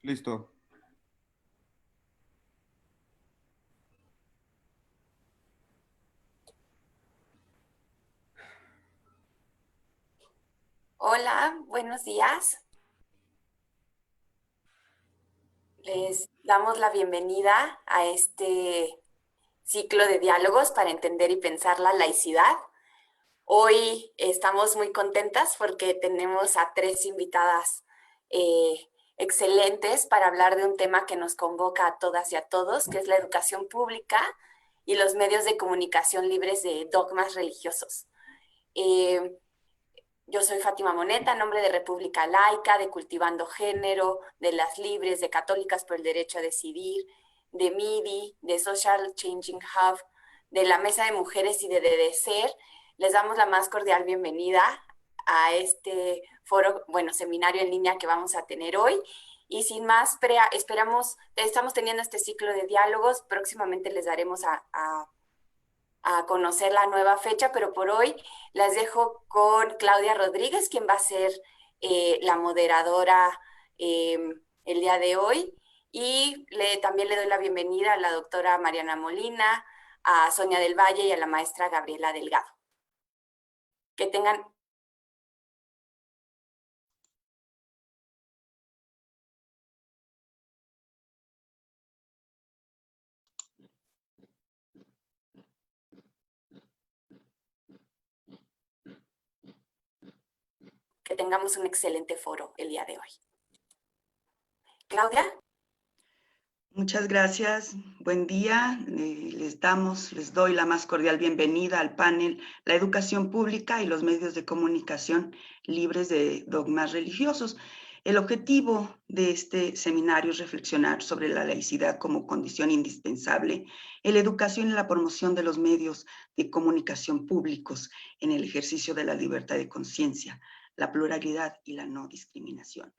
Listo. Hola, buenos días. Les damos la bienvenida a este ciclo de diálogos para entender y pensar la laicidad. Hoy estamos muy contentas porque tenemos a tres invitadas excelentes para hablar de un tema que nos convoca a todas y a todos, que es la educación pública y los medios de comunicación libres de dogmas religiosos. Eh, Yo soy Fátima Moneta, en nombre de República Laica, de Cultivando Género, de Las Libres, de Católicas por el Derecho a Decidir, de MIDI, de Social Changing Hub, de la Mesa de Mujeres y de DDCER. Les damos la más cordial bienvenida a este foro, bueno, seminario en línea que vamos a tener hoy. Y sin más, estamos teniendo este ciclo de diálogos, próximamente les daremos a conocer la nueva fecha, pero por hoy las dejo con Claudia Rodríguez, quien va a ser la moderadora eh, el día de hoy. Y también le doy la bienvenida a la doctora Mariana Molina, a Sonia del Valle y a la maestra Gabriela Delgado. Que tengan que tengamos un excelente foro el día de hoy. Claudia. Muchas gracias. Buen día. Les doy la más cordial bienvenida al panel La educación pública y los medios de comunicación libres de dogmas religiosos. El objetivo de este seminario es reflexionar sobre la laicidad como condición indispensable en la educación y la promoción de los medios de comunicación públicos en el ejercicio de la libertad de conciencia, la pluralidad y la no discriminación.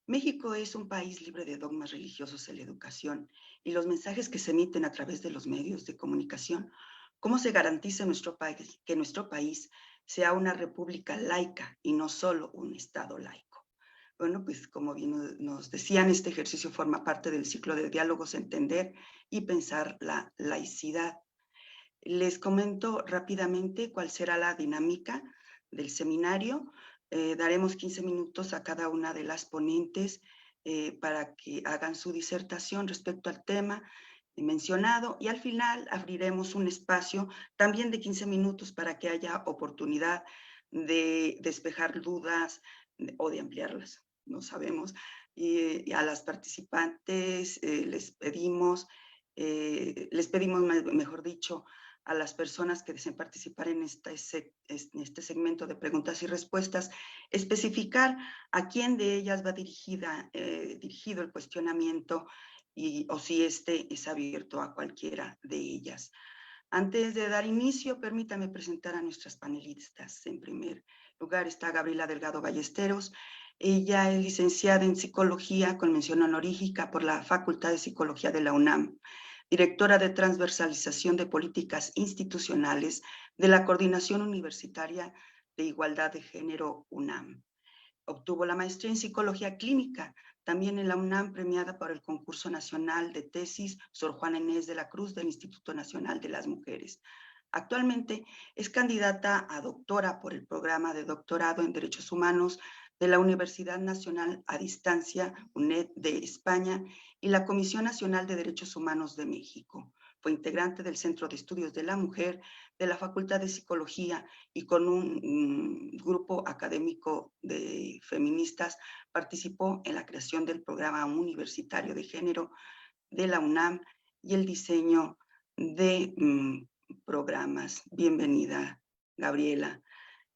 México es un país libre de dogmas religiosos en la educación y los mensajes que se emiten a través de los medios de comunicación. ¿Cómo se garantiza que nuestro país sea una república laica y no solo un Estado laico? Bueno, pues como bien nos decían, este ejercicio forma parte del ciclo de diálogos Entender y Pensar la Laicidad. Les comento rápidamente cuál será la dinámica del seminario. Daremos 15 minutos a cada una de las ponentes para que hagan su disertación respecto al tema mencionado y al final abriremos un espacio también de 15 minutos para que haya oportunidad de despejar dudas o de ampliarlas, no sabemos. Y a las participantes les pedimos, mejor dicho, a las personas que deseen participar en este segmento de preguntas y respuestas, especificar a quién de ellas va dirigido el cuestionamiento o si este es abierto a cualquiera de ellas. Antes de dar inicio, permítame presentar a nuestras panelistas. En primer lugar está Gabriela Delgado Ballesteros. Ella es licenciada en Psicología con mención honorífica por la Facultad de Psicología de la UNAM, directora de Transversalización de Políticas Institucionales de la Coordinación Universitaria de Igualdad de Género UNAM. Obtuvo la maestría en Psicología Clínica, también en la UNAM, premiada por el Concurso Nacional de Tesis Sor Juana Inés de la Cruz del Instituto Nacional de las Mujeres. Actualmente es candidata a doctora por el programa de doctorado en Derechos Humanos de la Universidad Nacional a Distancia, UNED de España, y la Comisión Nacional de Derechos Humanos de México. Fue integrante del Centro de Estudios de la Mujer de la Facultad de Psicología y con un grupo académico de feministas participó en la creación del Programa Universitario de Género de la UNAM y el diseño de programas. Bienvenida, Gabriela.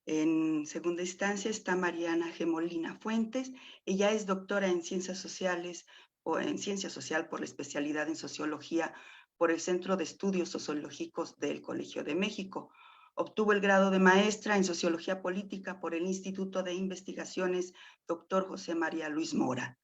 En segunda instancia está Mariana G. Molina Fuentes. Ella es doctora en Ciencias Sociales o en Ciencia Social por la especialidad en Sociología por el Centro de Estudios Sociológicos del Colegio de México. Obtuvo el grado de maestra en Sociología Política por el Instituto de Investigaciones Dr. José María Luis Mora.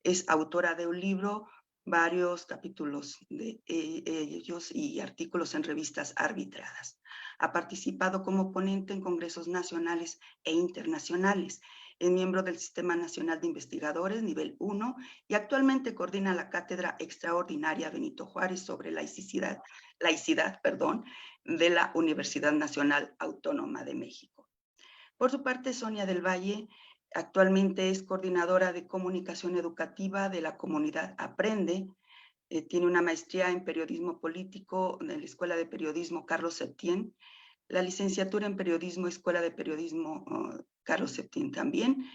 Es autora de un libro, varios capítulos de ellos y artículos en revistas arbitradas. Ha participado como ponente en congresos nacionales e internacionales. Es miembro del Sistema Nacional de Investigadores, nivel 1, y actualmente coordina la Cátedra Extraordinaria Benito Juárez sobre laicidad, de la Universidad Nacional Autónoma de México. Por su parte, Sonia del Valle actualmente es coordinadora de comunicación educativa de la comunidad Aprende. Tiene una maestría en periodismo político en la Escuela de Periodismo Carlos Septién, la licenciatura en periodismo, Escuela de Periodismo Carlos Septién también.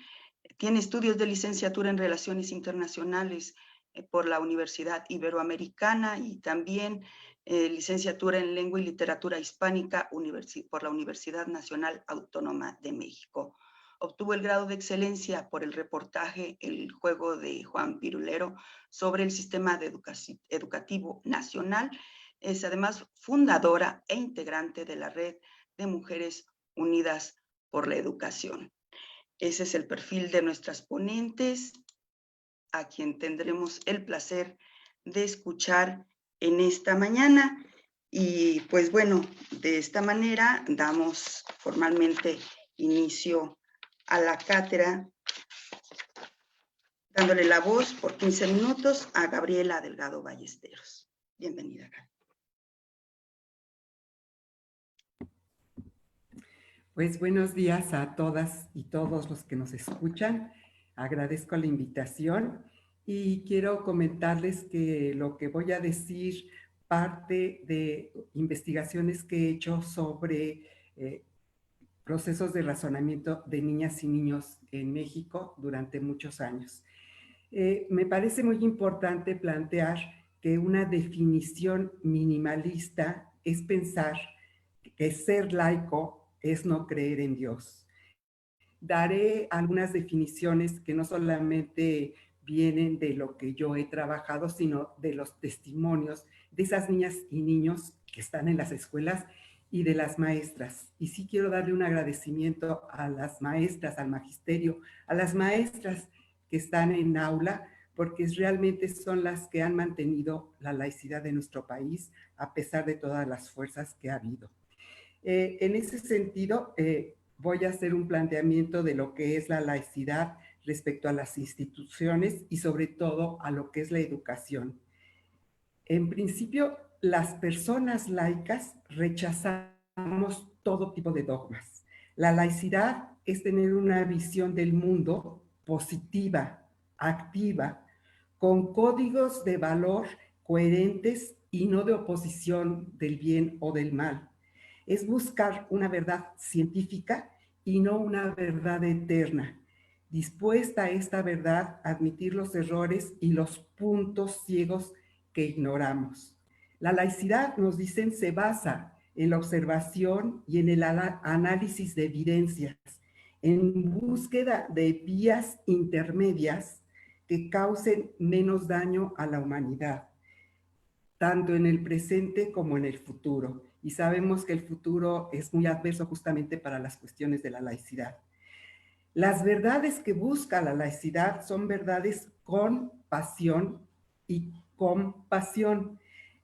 Tiene estudios de licenciatura en Relaciones Internacionales por la Universidad Iberoamericana y también licenciatura en Lengua y Literatura Hispánica por la Universidad Nacional Autónoma de México. Obtuvo el grado de excelencia por el reportaje El juego de Juan Pirulero sobre el sistema educativo nacional. Es además fundadora e integrante de la Red de Mujeres Unidas por la Educación. Ese es el perfil de nuestras ponentes, a quien tendremos el placer de escuchar en esta mañana. Y pues bueno, de esta manera damos formalmente inicio a la cátedra, dándole la voz por 15 minutos a Gabriela Delgado Ballesteros. Bienvenida, Gabriela. Pues buenos días a todas y todos los que nos escuchan. Agradezco la invitación y quiero comentarles que lo que voy a decir parte de investigaciones que he hecho sobre procesos de razonamiento de niñas y niños en México durante muchos años. Me parece muy importante plantear que una definición minimalista es pensar que ser laico es no creer en Dios. Daré algunas definiciones que no solamente vienen de lo que yo he trabajado, sino de los testimonios de esas niñas y niños que están en las escuelas y de las maestras. Y sí quiero darle un agradecimiento a las maestras, al magisterio, a las maestras que están en aula, porque realmente son las que han mantenido la laicidad de nuestro país a pesar de todas las fuerzas que ha habido. En ese sentido, voy a hacer un planteamiento de lo que es la laicidad respecto a las instituciones y sobre todo a lo que es la educación. En principio, las personas laicas rechazamos todo tipo de dogmas. La laicidad es tener una visión del mundo positiva, activa, con códigos de valor coherentes y no de oposición del bien o del mal. Es buscar una verdad científica y no una verdad eterna, dispuesta a esta verdad a admitir los errores y los puntos ciegos que ignoramos. La laicidad, nos dicen, se basa en la observación y en el análisis de evidencias, en búsqueda de vías intermedias que causen menos daño a la humanidad, tanto en el presente como en el futuro. Y sabemos que el futuro es muy adverso justamente para las cuestiones de la laicidad. Las verdades que busca la laicidad son verdades con pasión y compasión.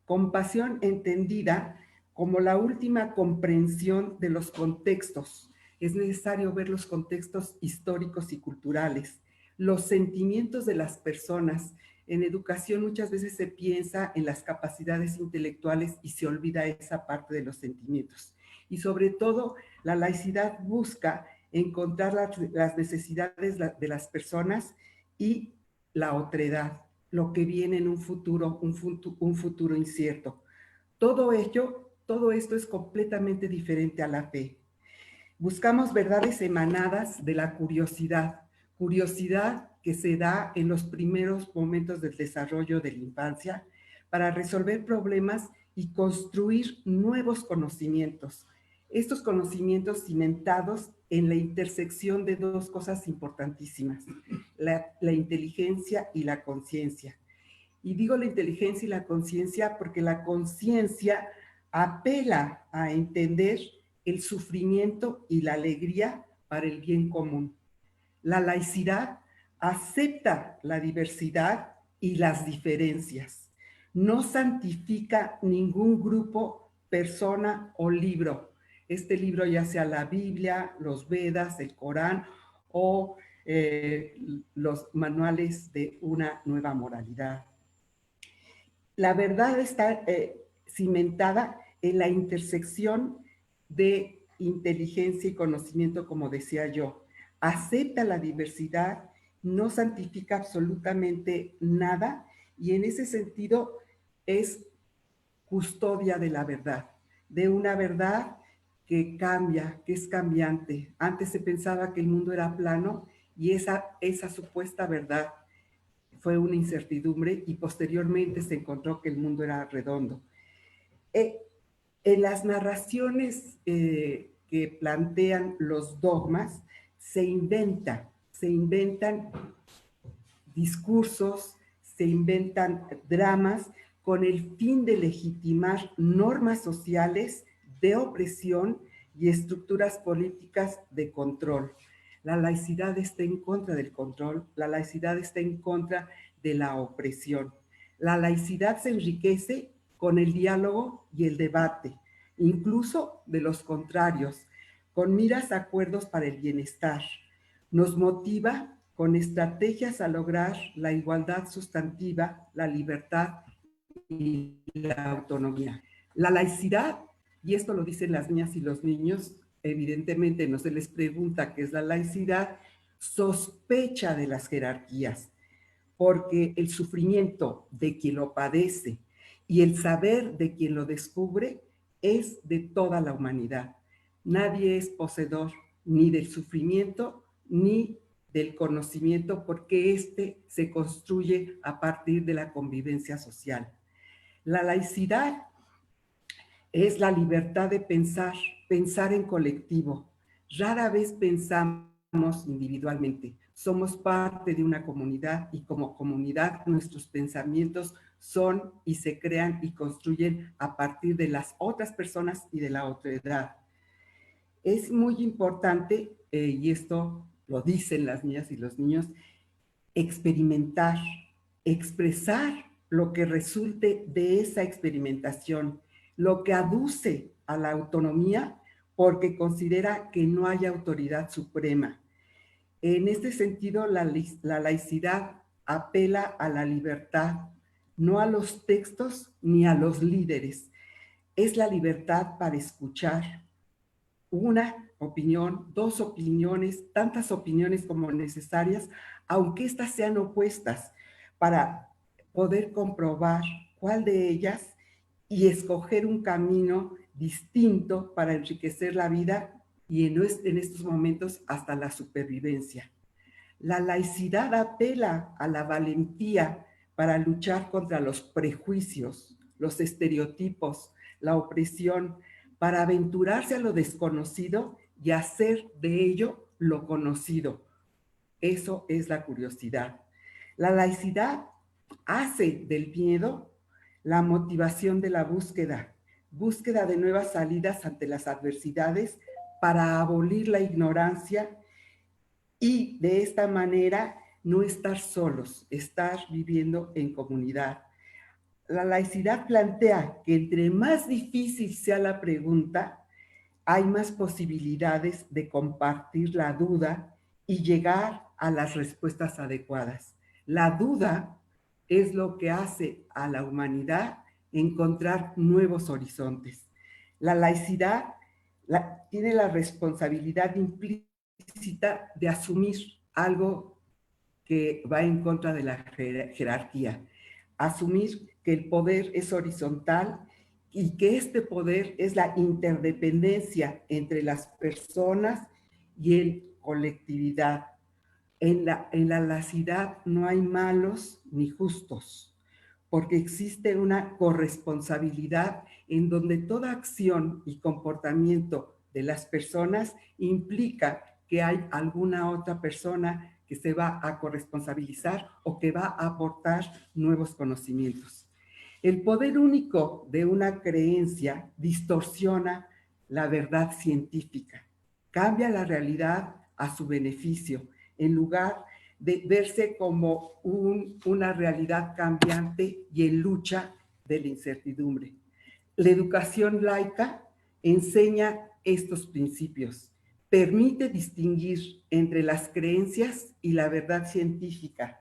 Compasión entendida como la última comprensión de los contextos. Es necesario ver los contextos históricos y culturales, los sentimientos de las personas. En educación muchas veces se piensa en las capacidades intelectuales y se olvida esa parte de los sentimientos. Y sobre todo, la laicidad busca encontrar las necesidades de las personas y la otredad, lo que viene en un futuro incierto. Todo esto es completamente diferente a la fe. Buscamos verdades emanadas de la curiosidad que se da en los primeros momentos del desarrollo de la infancia para resolver problemas y construir nuevos conocimientos. Estos conocimientos cimentados en la intersección de dos cosas importantísimas, la inteligencia y la conciencia. Y digo la inteligencia y la conciencia porque la conciencia apela a entender el sufrimiento y la alegría para el bien común. La laicidad acepta la diversidad y las diferencias. No santifica ningún grupo, persona o libro. Este libro ya sea la Biblia, los Vedas, el Corán o los manuales de una nueva moralidad. La verdad está cimentada en la intersección de inteligencia y conocimiento, como decía yo. Acepta la diversidad, no santifica absolutamente nada y en ese sentido es custodia de la verdad, de una verdad que cambia, que es cambiante. Antes se pensaba que el mundo era plano y esa supuesta verdad fue una incertidumbre y posteriormente se encontró que el mundo era redondo. En las narraciones que plantean los dogmas se inventan discursos, se inventan dramas con el fin de legitimar normas sociales de opresión y estructuras políticas de control. La laicidad está en contra del control, la laicidad está en contra de la opresión. La laicidad se enriquece con el diálogo y el debate, incluso de los contrarios, con miras a acuerdos para el bienestar. Nos motiva con estrategias a lograr la igualdad sustantiva, la libertad y la autonomía. La laicidad, y esto lo dicen las niñas y los niños, evidentemente no se les pregunta qué es la laicidad, sospecha de las jerarquías, porque el sufrimiento de quien lo padece y el saber de quien lo descubre es de toda la humanidad. Nadie es poseedor ni del sufrimiento ni del conocimiento, porque éste se construye a partir de la convivencia social. La laicidad es la libertad de pensar en colectivo. Rara vez pensamos individualmente. Somos parte de una comunidad y como comunidad nuestros pensamientos son y se crean y construyen a partir de las otras personas y de la otra edad. Es muy importante, y esto lo dicen las niñas y los niños, experimentar, expresar lo que resulte de esa experimentación, lo que aduce a la autonomía porque considera que no hay autoridad suprema. En este sentido, la laicidad apela a la libertad, no a los textos ni a los líderes. Es la libertad para escuchar una opinión, dos opiniones, tantas opiniones como necesarias, aunque éstas sean opuestas, para poder comprobar cuál de ellas y escoger un camino distinto para enriquecer la vida y en estos momentos hasta la supervivencia. La laicidad apela a la valentía para luchar contra los prejuicios, los estereotipos, la opresión, para aventurarse a lo desconocido y hacer de ello lo conocido. Eso es la curiosidad. La laicidad hace del miedo la motivación de la búsqueda de nuevas salidas ante las adversidades para abolir la ignorancia y de esta manera no estar solos, estar viviendo en comunidad. La laicidad plantea que entre más difícil sea la pregunta, hay más posibilidades de compartir la duda y llegar a las respuestas adecuadas. La duda es lo que hace a la humanidad encontrar nuevos horizontes. La laicidad tiene la responsabilidad implícita de asumir algo que va en contra de la jerarquía, asumir que el poder es horizontal y que este poder es la interdependencia entre las personas y en colectividad. En la laicidad no hay malos ni justos, porque existe una corresponsabilidad en donde toda acción y comportamiento de las personas implica que hay alguna otra persona que se va a corresponsabilizar o que va a aportar nuevos conocimientos. El poder único de una creencia distorsiona la verdad científica, cambia la realidad a su beneficio, en lugar de verse como una realidad cambiante y en lucha de la incertidumbre. La educación laica enseña estos principios, permite distinguir entre las creencias y la verdad científica.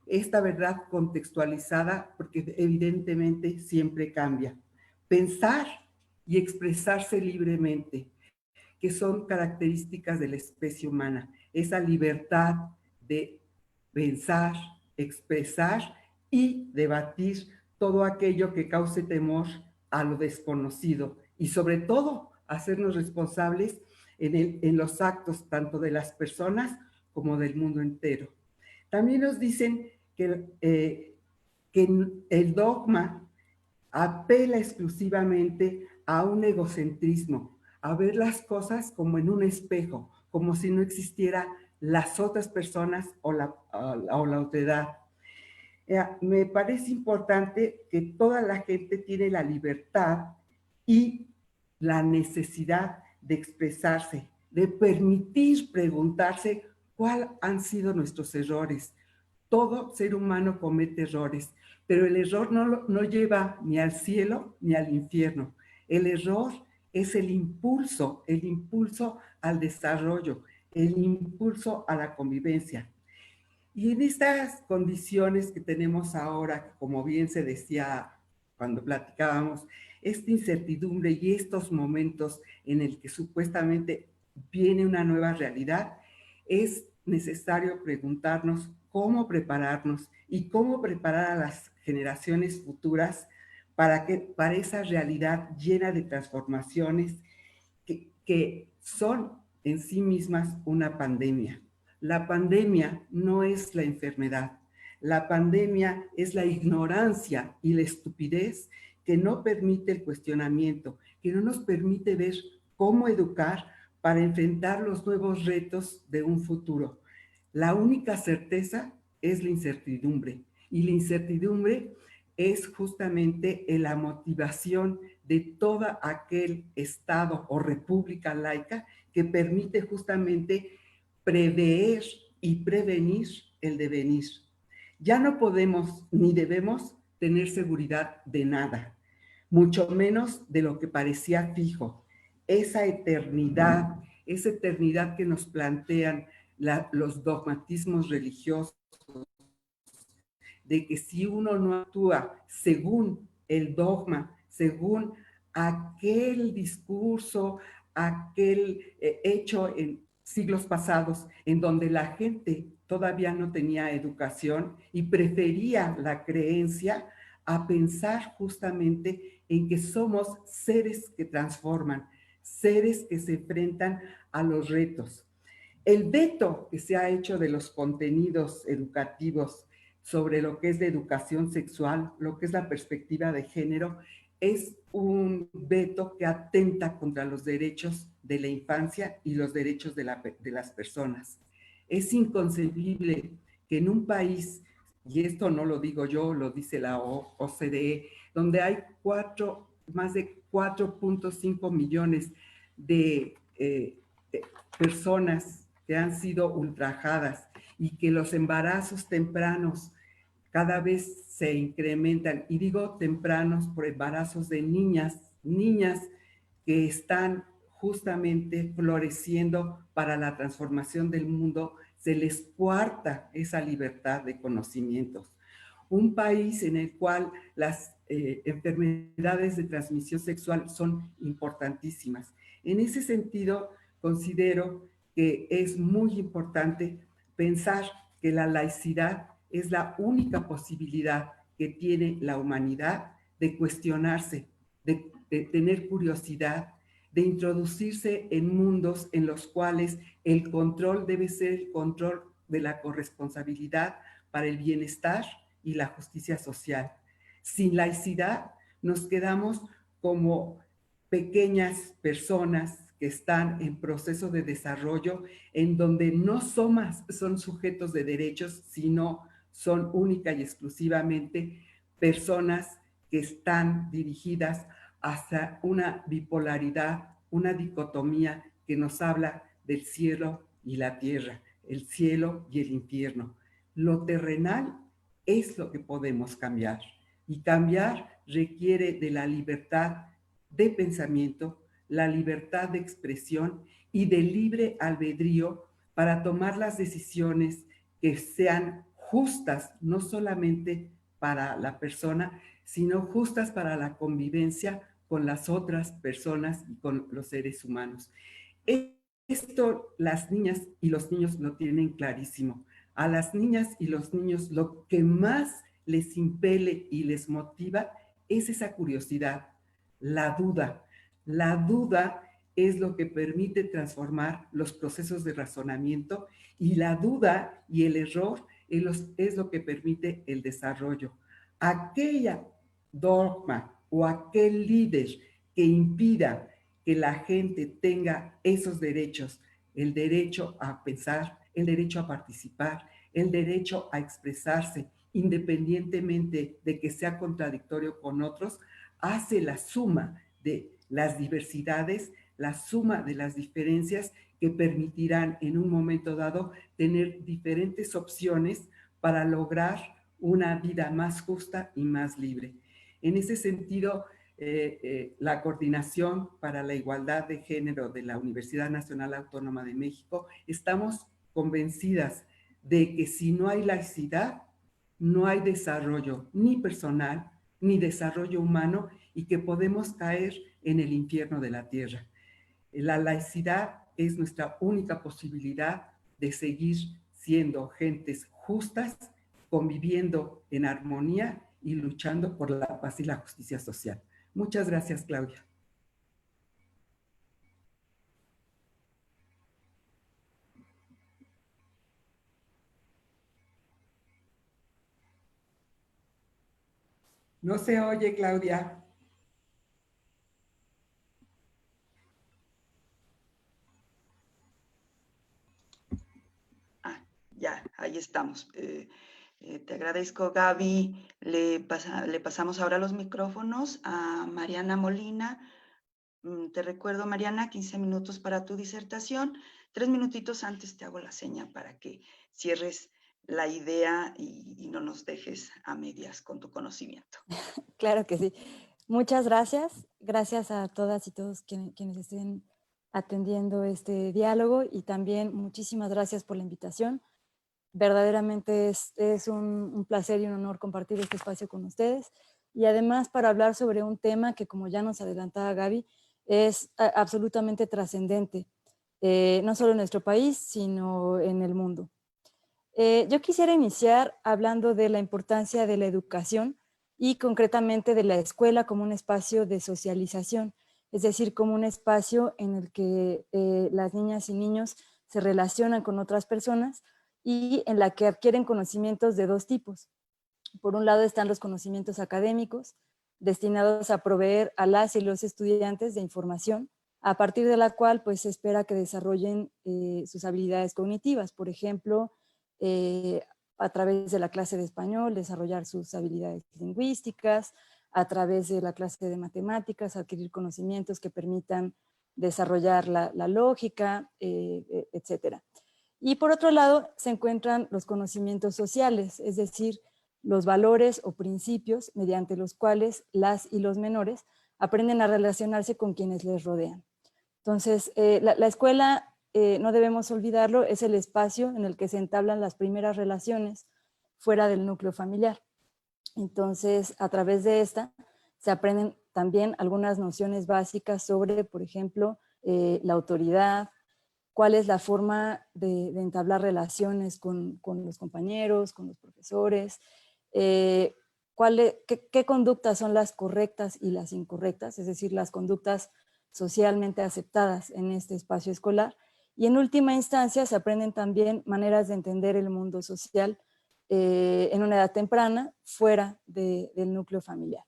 Esta verdad contextualizada, porque evidentemente siempre cambia. Pensar y expresarse libremente, que son características de la especie humana. Esa libertad de pensar, expresar y debatir todo aquello que cause temor a lo desconocido y sobre todo hacernos responsables en los actos tanto de las personas como del mundo entero. También nos dicen que el dogma apela exclusivamente a un egocentrismo, a ver las cosas como en un espejo, como si no existiera las otras personas o la otredad. Me parece importante que toda la gente tiene la libertad y la necesidad de expresarse, de permitir preguntarse cuáles han sido nuestros errores. Todo ser humano comete errores, pero el error no lleva ni al cielo ni al infierno. El error es el impulso al desarrollo, el impulso a la convivencia. Y en estas condiciones que tenemos ahora, como bien se decía cuando platicábamos, esta incertidumbre y estos momentos en el que supuestamente viene una nueva realidad, es necesario preguntarnos cómo prepararnos y cómo preparar a las generaciones futuras para esa realidad llena de transformaciones que son en sí mismas una pandemia. La pandemia no es la enfermedad. La pandemia es la ignorancia y la estupidez que no permite el cuestionamiento, que no nos permite ver cómo educar para enfrentar los nuevos retos de un futuro. La única certeza es la incertidumbre, y la incertidumbre es justamente la motivación de todo aquel Estado o república laica que permite justamente prever y prevenir el devenir. Ya no podemos ni debemos tener seguridad de nada, mucho menos de lo que parecía fijo. Esa eternidad que nos plantean los dogmatismos religiosos, de que si uno no actúa según el dogma, según aquel discurso, aquel hecho en siglos pasados, en donde la gente todavía no tenía educación y prefería la creencia a pensar justamente en que somos seres que transforman, seres que se enfrentan a los retos. El veto que se ha hecho de los contenidos educativos sobre lo que es la educación sexual, lo que es la perspectiva de género, es un veto que atenta contra los derechos de la infancia y los derechos de las personas. Es inconcebible que en un país, y esto no lo digo yo, lo dice la OCDE, donde hay más de 4.5 millones de personas que han sido ultrajadas y que los embarazos tempranos cada vez se incrementan. Y digo tempranos por embarazos de niñas que están justamente floreciendo para la transformación del mundo, se les coarta esa libertad de conocimientos. Un país en el cual las enfermedades de transmisión sexual son importantísimas. En ese sentido, considero que es muy importante pensar que la laicidad es la única posibilidad que tiene la humanidad de cuestionarse, de tener curiosidad, de introducirse en mundos en los cuales el control debe ser el control de la corresponsabilidad para el bienestar y la justicia social. Sin laicidad nos quedamos como pequeñas personas que están en proceso de desarrollo, en donde no son sujetos de derechos, sino son única y exclusivamente personas que están dirigidas hacia una bipolaridad, una dicotomía que nos habla del cielo y la tierra, el cielo y el infierno. Lo terrenal es lo que podemos cambiar, y cambiar requiere de la libertad de pensamiento, la libertad de expresión y de libre albedrío para tomar las decisiones que sean justas, no solamente para la persona, sino justas para la convivencia con las otras personas y con los seres humanos. Esto las niñas y los niños lo tienen clarísimo. A las niñas y los niños lo que más les impele y les motiva es esa curiosidad, la duda. La duda es lo que permite transformar los procesos de razonamiento y la duda y el error es lo que permite el desarrollo. Aquella dogma o aquel líder que impida que la gente tenga esos derechos, el derecho a pensar, el derecho a participar, el derecho a expresarse, independientemente de que sea contradictorio con otros, hace la suma de las diversidades, la suma de las diferencias que permitirán en un momento dado tener diferentes opciones para lograr una vida más justa y más libre. En ese sentido, la Coordinación para la Igualdad de Género de la Universidad Nacional Autónoma de México, estamos convencidas de que si no hay laicidad, no hay desarrollo ni personal, ni desarrollo humano, y que podemos caer en el infierno de la tierra. La laicidad es nuestra única posibilidad de seguir siendo gentes justas, conviviendo en armonía y luchando por la paz y la justicia social. Muchas gracias, Claudia. No se oye, Claudia. Ya, ahí estamos. Te agradezco, Gaby. Le pasamos ahora los micrófonos a Mariana Molina. Te recuerdo, Mariana, 15 minutos para tu disertación. 3 minutitos antes te hago la seña para que cierres la idea y no nos dejes a medias con tu conocimiento. Claro que sí. Muchas gracias. Gracias a todas y todos quienes estén atendiendo este diálogo, y también muchísimas gracias por la invitación. Verdaderamente es un placer y un honor compartir este espacio con ustedes, y además para hablar sobre un tema que, como ya nos adelantaba Gaby, es absolutamente trascendente, no solo en nuestro país, sino en el mundo. Yo quisiera iniciar hablando de la importancia de la educación y concretamente de la escuela como un espacio de socialización, es decir, como un espacio en el que las niñas y niños se relacionan con otras personas y en la que adquieren conocimientos de dos tipos. Por un lado están los conocimientos académicos, destinados a proveer a las y los estudiantes de información, a partir de la cual pues, se espera que desarrollen sus habilidades cognitivas. Por ejemplo, a través de la clase de español, desarrollar sus habilidades lingüísticas, a través de la clase de matemáticas, adquirir conocimientos que permitan desarrollar la lógica, etcétera. Y por otro lado, se encuentran los conocimientos sociales, es decir, los valores o principios mediante los cuales las y los menores aprenden a relacionarse con quienes les rodean. Entonces, la escuela, no debemos olvidarlo, es el espacio en el que se entablan las primeras relaciones fuera del núcleo familiar. Entonces, a través de esta, se aprenden también algunas nociones básicas sobre, por ejemplo, la autoridad, cuál es la forma de entablar relaciones con los compañeros, con los profesores, qué conductas son las correctas y las incorrectas, es decir, las conductas socialmente aceptadas en este espacio escolar. Y en última instancia se aprenden también maneras de entender el mundo social en una edad temprana, fuera del núcleo familiar.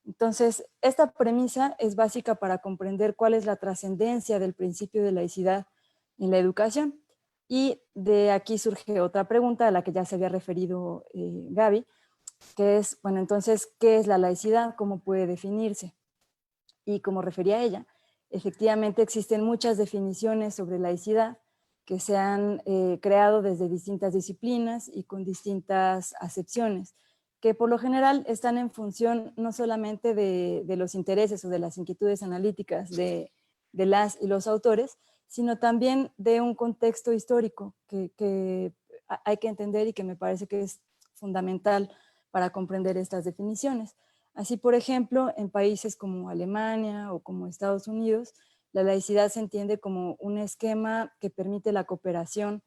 Entonces, esta premisa es básica para comprender cuál es la trascendencia del principio de laicidad en la educación. Y de aquí surge otra pregunta a la que ya se había referido Gaby, que es, bueno, entonces, ¿qué es la laicidad? ¿Cómo puede definirse? Y como refería ella, efectivamente existen muchas definiciones sobre laicidad que se han creado desde distintas disciplinas y con distintas acepciones, que por lo general están en función no solamente de los intereses o de las inquietudes analíticas de de las y los autores, sino también de un contexto histórico que hay que entender y que me parece que es fundamental para comprender estas definiciones. Así, por ejemplo, en países como Alemania o como Estados Unidos, la laicidad se entiende como un esquema que permite la cooperación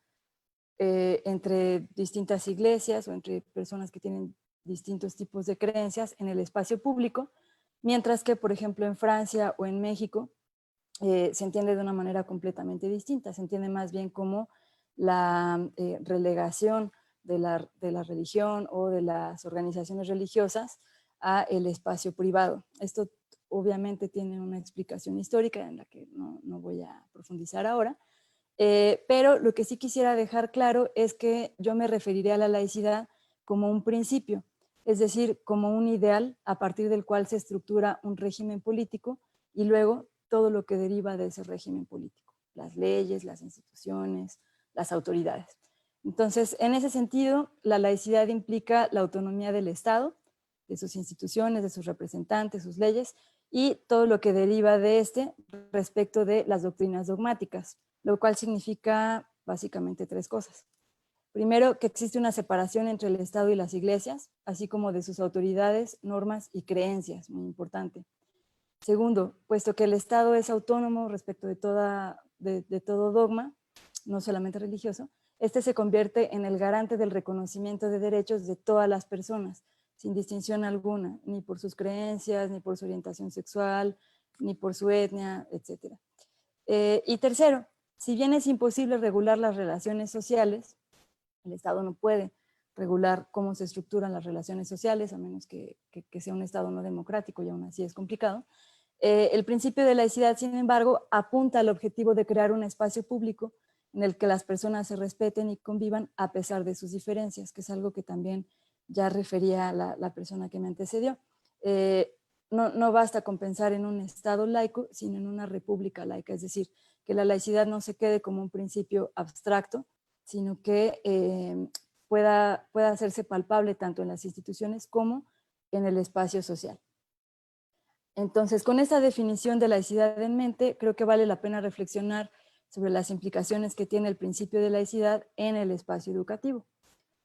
entre distintas iglesias o entre personas que tienen distintos tipos de creencias en el espacio público, mientras que, por ejemplo, en Francia o en México se entiende de una manera completamente distinta. Se entiende más bien como la relegación de la religión o de las organizaciones religiosas a el espacio privado. Esto obviamente tiene una explicación histórica en la que no voy a profundizar ahora, pero lo que sí quisiera dejar claro es que yo me referiré a la laicidad como un principio, es decir, como un ideal a partir del cual se estructura un régimen político y luego todo lo que deriva de ese régimen político, las leyes, las instituciones, las autoridades. Entonces, en ese sentido, la laicidad implica la autonomía del Estado, de sus instituciones, de sus representantes, sus leyes, y todo lo que deriva de este respecto de las doctrinas dogmáticas, lo cual significa básicamente tres cosas. Primero, que existe una separación entre el Estado y las iglesias, así como de sus autoridades, normas y creencias, muy importante. Segundo, puesto que el Estado es autónomo respecto de todo dogma, no solamente religioso, este se convierte en el garante del reconocimiento de derechos de todas las personas, sin distinción alguna, ni por sus creencias, ni por su orientación sexual, ni por su etnia, etc. Y tercero, si bien es imposible regular las relaciones sociales, el Estado no puede regular cómo se estructuran las relaciones sociales, a menos que sea un Estado no democrático, y aún así es complicado. El principio de laicidad, sin embargo, apunta al objetivo de crear un espacio público en el que las personas se respeten y convivan a pesar de sus diferencias, que es algo que también ya refería la persona que me antecedió. No basta con pensar en un Estado laico, sino en una república laica, es decir, que la laicidad no se quede como un principio abstracto, sino que pueda hacerse palpable tanto en las instituciones como en el espacio social. Entonces, con esta definición de laicidad en mente, creo que vale la pena reflexionar sobre las implicaciones que tiene el principio de laicidad en el espacio educativo.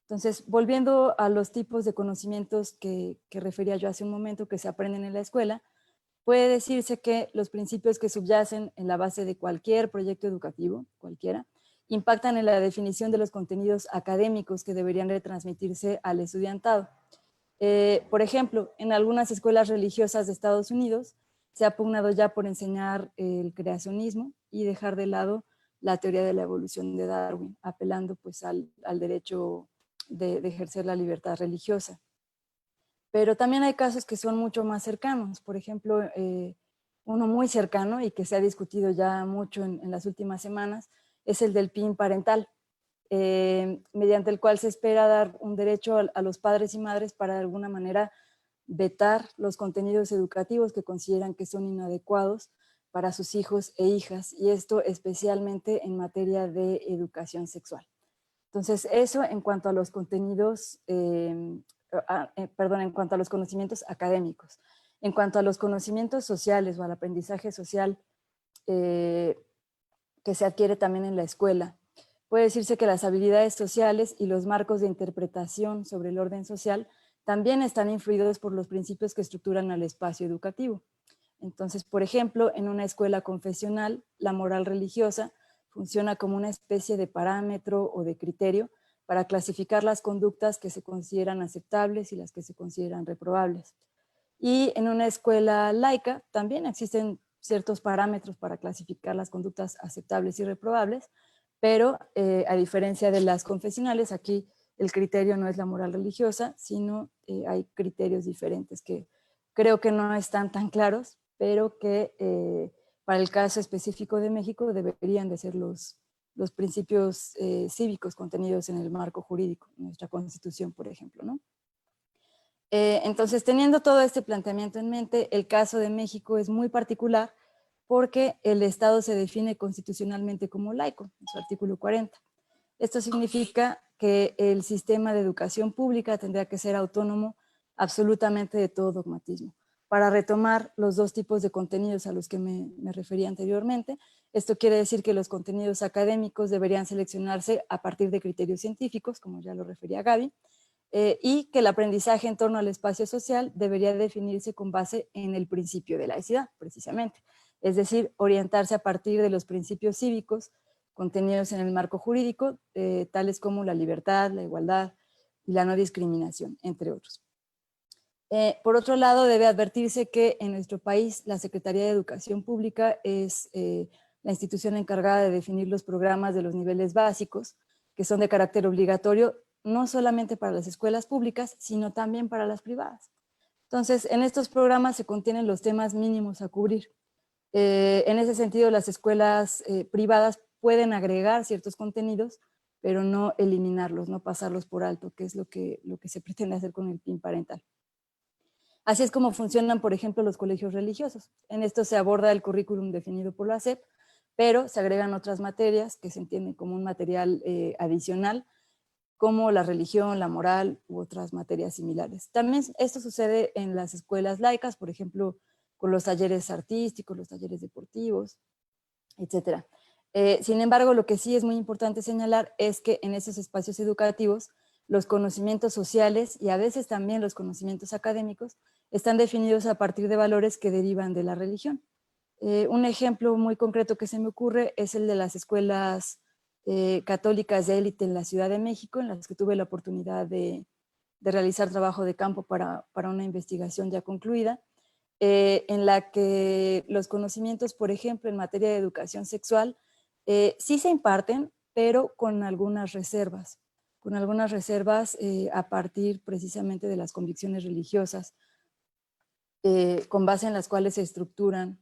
Entonces, volviendo a los tipos de conocimientos que refería yo hace un momento que se aprenden en la escuela, puede decirse que los principios que subyacen en la base de cualquier proyecto educativo, cualquiera, impactan en la definición de los contenidos académicos que deberían de transmitirse al estudiantado. Por ejemplo, en algunas escuelas religiosas de Estados Unidos se ha pugnado ya por enseñar el creacionismo y dejar de lado la teoría de la evolución de Darwin, apelando pues al derecho de ejercer la libertad religiosa. Pero también hay casos que son mucho más cercanos. Por ejemplo, uno muy cercano y que se ha discutido ya mucho en las últimas semanas es el del PIN parental, mediante el cual se espera dar un derecho a los padres y madres para de alguna manera vetar los contenidos educativos que consideran que son inadecuados para sus hijos e hijas, y esto especialmente en materia de educación sexual. Entonces, eso en cuanto a los contenidos, en cuanto a los conocimientos académicos. En cuanto a los conocimientos sociales o al aprendizaje social que se adquiere también en la escuela, puede decirse que las habilidades sociales y los marcos de interpretación sobre el orden social también están influidos por los principios que estructuran al espacio educativo. Entonces, por ejemplo, en una escuela confesional, la moral religiosa funciona como una especie de parámetro o de criterio para clasificar las conductas que se consideran aceptables y las que se consideran reprobables. Y en una escuela laica también existen ciertos parámetros para clasificar las conductas aceptables y reprobables, pero a diferencia de las confesionales, aquí el criterio no es la moral religiosa, sino hay criterios diferentes que creo que no están tan claros, pero que para el caso específico de México deberían de ser los principios cívicos contenidos en el marco jurídico, nuestra Constitución, por ejemplo, ¿no? Entonces, teniendo todo este planteamiento en mente, el caso de México es muy particular porque el Estado se define constitucionalmente como laico, en su artículo 40. Esto significa que el sistema de educación pública tendría que ser autónomo absolutamente de todo dogmatismo. para retomar los dos tipos de contenidos a los que me refería anteriormente. Esto quiere decir que los contenidos académicos deberían seleccionarse a partir de criterios científicos, como ya lo refería Gaby, y que el aprendizaje en torno al espacio social debería definirse con base en el principio de laicidad, precisamente. Es decir, orientarse a partir de los principios cívicos contenidos en el marco jurídico, tales como la libertad, la igualdad y la no discriminación, entre otros. Por otro lado, debe advertirse que en nuestro país la Secretaría de Educación Pública es la institución encargada de definir los programas de los niveles básicos, que son de carácter obligatorio, no solamente para las escuelas públicas, sino también para las privadas. Entonces, en estos programas se contienen los temas mínimos a cubrir. En ese sentido, las escuelas privadas pueden agregar ciertos contenidos, pero no eliminarlos, no pasarlos por alto, que es lo que se pretende hacer con el PIN parental. Así es como funcionan, por ejemplo, los colegios religiosos. En esto se aborda el currículum definido por la SEP, pero se agregan otras materias que se entienden como un material adicional, como la religión, la moral u otras materias similares. También esto sucede en las escuelas laicas, por ejemplo, con los talleres artísticos, los talleres deportivos, etc. Sin embargo, lo que sí es muy importante señalar es que en esos espacios educativos los conocimientos sociales y a veces también los conocimientos académicos están definidos a partir de valores que derivan de la religión. Un ejemplo muy concreto que se me ocurre es el de las escuelas católicas de élite en la Ciudad de México, en las que tuve la oportunidad de realizar trabajo de campo para una investigación ya concluida, en la que los conocimientos, por ejemplo, en materia de educación sexual, sí se imparten, pero con algunas reservas a partir precisamente de las convicciones religiosas, con base en las cuales se estructuran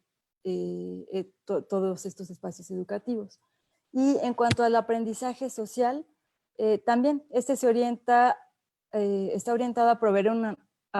todos estos espacios educativos. Y en cuanto al aprendizaje social, también este está orientado a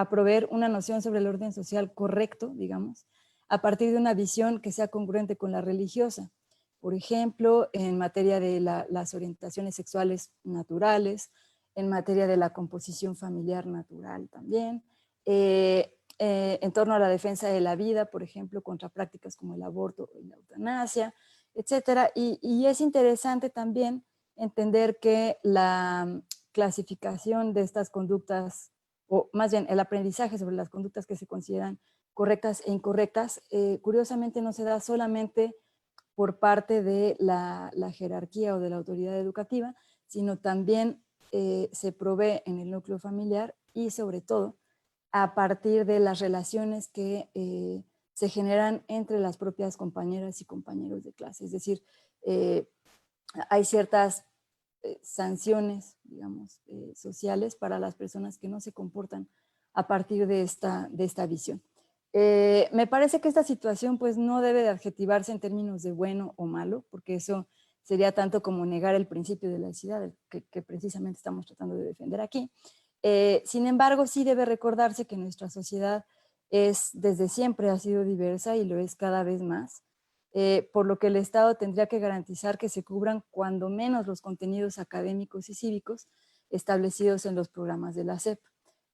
proveer una noción sobre el orden social correcto, digamos, a partir de una visión que sea congruente con la religiosa. Por ejemplo, en materia de las orientaciones sexuales naturales, en materia de la composición familiar natural también, en torno a la defensa de la vida, por ejemplo, contra prácticas como el aborto y la eutanasia, etcétera. Y es interesante también entender que la clasificación de estas conductas, o más bien el aprendizaje sobre las conductas que se consideran correctas e incorrectas, curiosamente no se da solamente por parte de la jerarquía o de la autoridad educativa, sino también se provee en el núcleo familiar y sobre todo a partir de las relaciones que se generan entre las propias compañeras y compañeros de clase. Es decir, hay ciertas sanciones, digamos, sociales para las personas que no se comportan a partir de esta visión. Me parece que esta situación pues no debe de adjetivarse en términos de bueno o malo, porque eso sería tanto como negar el principio de laicidad que precisamente estamos tratando de defender aquí. Sin embargo, sí debe recordarse que nuestra sociedad desde siempre ha sido diversa y lo es cada vez más, por lo que el Estado tendría que garantizar que se cubran cuando menos los contenidos académicos y cívicos establecidos en los programas de la SEP.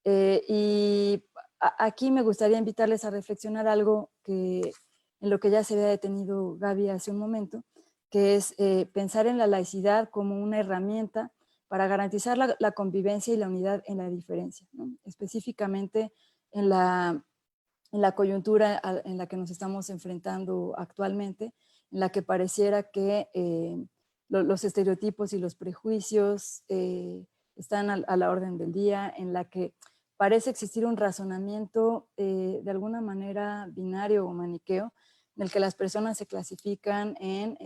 Y aquí me gustaría invitarles a reflexionar algo en lo que ya se había detenido Gaby hace un momento, que es pensar en la laicidad como una herramienta para garantizar la convivencia y la unidad en la diferencia, ¿no? Específicamente en la coyuntura en la que nos estamos enfrentando actualmente, en la que pareciera que los estereotipos y los prejuicios están a la orden del día, en la que parece existir un razonamiento de alguna manera binario o maniqueo, en el que las personas se clasifican en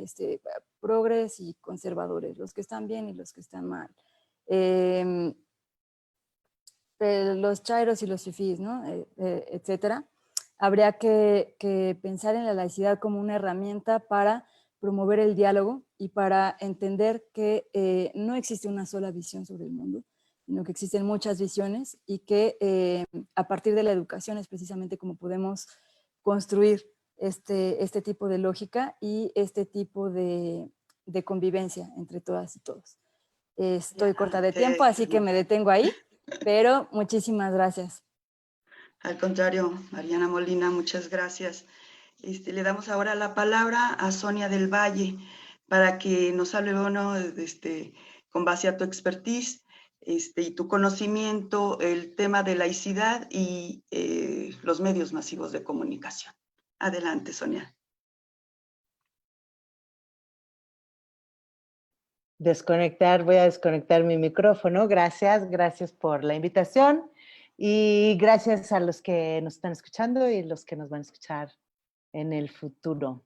progres y conservadores, los que están bien y los que están mal. Los chairos y los fifís, ¿no? Etcétera. Habría que pensar en la laicidad como una herramienta para promover el diálogo y para entender que no existe una sola visión sobre el mundo, sino que existen muchas visiones y que a partir de la educación es precisamente como podemos construir este tipo de lógica y este tipo de convivencia entre todas y todos. Estoy corta de tiempo, así que me detengo ahí, pero muchísimas gracias. Al contrario, Mariana Molina, muchas gracias. Le damos ahora la palabra a Sonia del Valle para que nos hable, bueno, con base a tu expertise y tu conocimiento, el tema de laicidad y los medios masivos de comunicación. Adelante, Sonia. Voy a desconectar mi micrófono. Gracias por la invitación y gracias a los que nos están escuchando y los que nos van a escuchar en el futuro.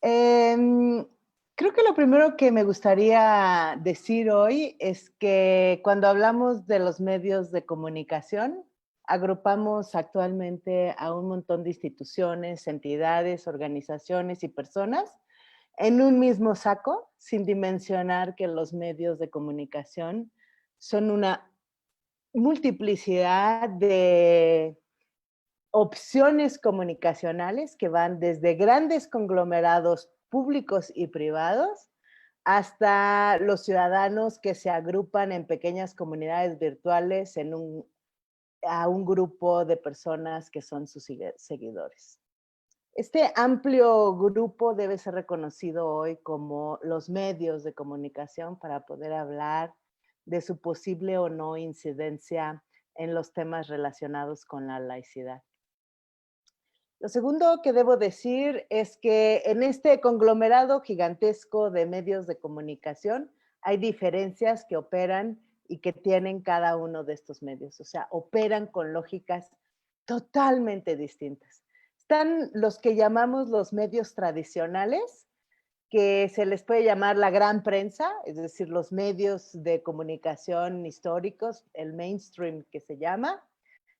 Creo que lo primero que me gustaría decir hoy es que cuando hablamos de los medios de comunicación, agrupamos actualmente a un montón de instituciones, entidades, organizaciones y personas en un mismo saco, sin dimensionar que los medios de comunicación son una multiplicidad de opciones comunicacionales que van desde grandes conglomerados públicos y privados hasta los ciudadanos que se agrupan en pequeñas comunidades virtuales a un grupo de personas que son sus seguidores. Este amplio grupo debe ser reconocido hoy como los medios de comunicación para poder hablar de su posible o no incidencia en los temas relacionados con la laicidad. Lo segundo que debo decir es que en este conglomerado gigantesco de medios de comunicación hay diferencias que operan y que tienen cada uno de estos medios, o sea, operan con lógicas totalmente distintas. Están los que llamamos los medios tradicionales, que se les puede llamar la gran prensa, es decir, los medios de comunicación históricos, el mainstream que se llama,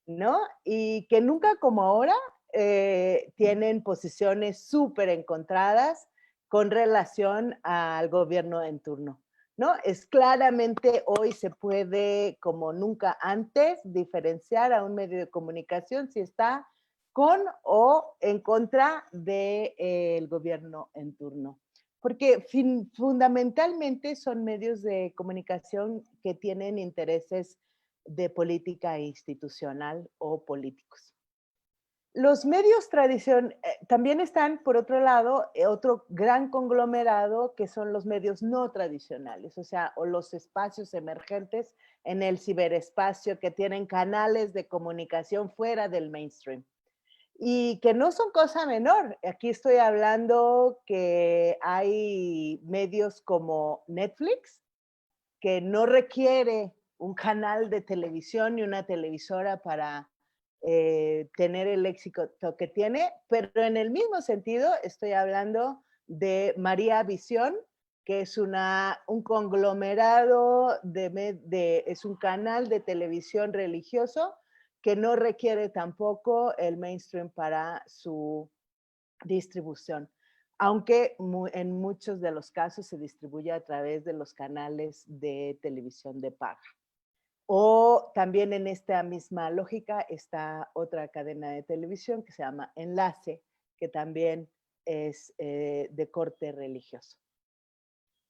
¿no? Y que nunca como ahora tienen posiciones súper encontradas con relación al gobierno en turno, ¿no? Es claramente hoy se puede, como nunca antes, diferenciar a un medio de comunicación si está con o en contra del gobierno en turno. Porque fundamentalmente son medios de comunicación que tienen intereses de política institucional o políticos. Los medios también están, por otro lado, otro gran conglomerado que son los medios no tradicionales, o sea, o los espacios emergentes en el ciberespacio que tienen canales de comunicación fuera del mainstream. Y que no son cosa menor. Aquí estoy hablando que hay medios como Netflix, que no requiere un canal de televisión ni una televisora para tener el éxito que tiene, pero en el mismo sentido estoy hablando de María Visión, que es un conglomerado, es un canal de televisión religioso que no requiere tampoco el mainstream para su distribución, aunque en muchos de los casos se distribuye a través de los canales de televisión de paga. O también en esta misma lógica está otra cadena de televisión que se llama Enlace, que también es de corte religioso.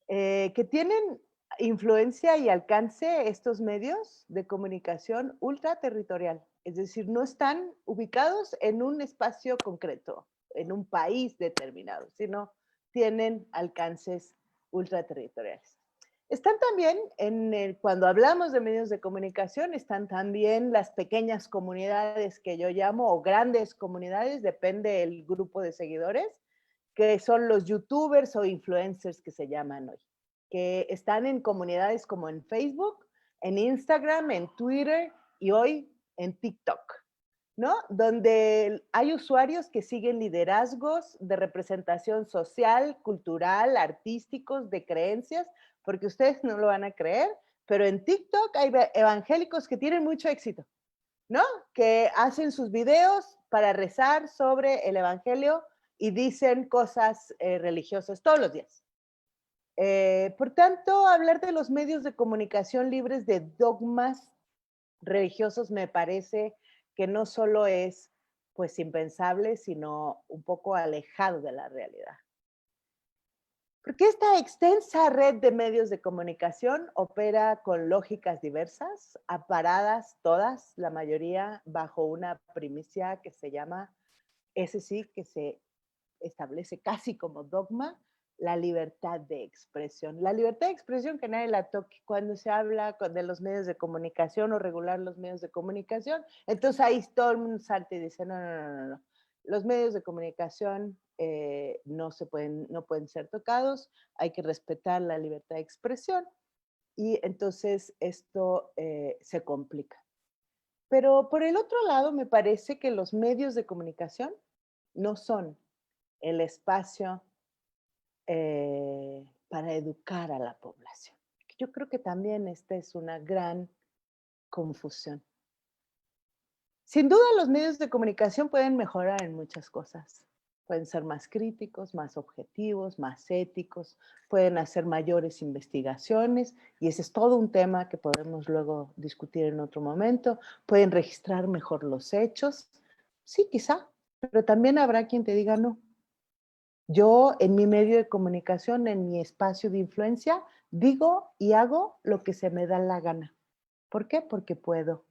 Que tienen influencia y alcance estos medios de comunicación ultraterritorial, es decir, no están ubicados en un espacio concreto, en un país determinado, sino tienen alcances ultraterritoriales. Están también, cuando hablamos de medios de comunicación, están también las pequeñas comunidades que yo llamo, o grandes comunidades, depende del grupo de seguidores, que son los youtubers o influencers que se llaman hoy, que están en comunidades como en Facebook, en Instagram, en Twitter y hoy en TikTok, ¿no? Donde hay usuarios que siguen liderazgos de representación social, cultural, artísticos, de creencias, porque ustedes no lo van a creer, pero en TikTok hay evangélicos que tienen mucho éxito, ¿no? Que hacen sus videos para rezar sobre el evangelio y dicen cosas religiosas todos los días. Por tanto, hablar de los medios de comunicación libres de dogmas religiosos me parece que no solo es pues impensable, sino un poco alejado de la realidad. Porque esta extensa red de medios de comunicación opera con lógicas diversas, aparadas todas, la mayoría bajo una primicia que se llama, ese sí, que se establece casi como dogma, la libertad de expresión. La libertad de expresión que nadie la toque cuando se habla de los medios de comunicación o regular los medios de comunicación. Entonces ahí todo el mundo salta y dice, no, no, no, no, no. Los medios de comunicación no pueden ser tocados, hay que respetar la libertad de expresión y entonces esto se complica. Pero por el otro lado, me parece que los medios de comunicación no son el espacio para educar a la población. Yo creo que también esta es una gran confusión. Sin duda, los medios de comunicación pueden mejorar en muchas cosas. Pueden ser más críticos, más objetivos, más éticos, pueden hacer mayores investigaciones, y ese es todo un tema que podemos luego discutir en otro momento. Pueden registrar mejor los hechos, sí, quizá, pero también habrá quien te diga no. Yo, en mi medio de comunicación, en mi espacio de influencia, digo y hago lo que se me da la gana. ¿Por qué? Porque puedo.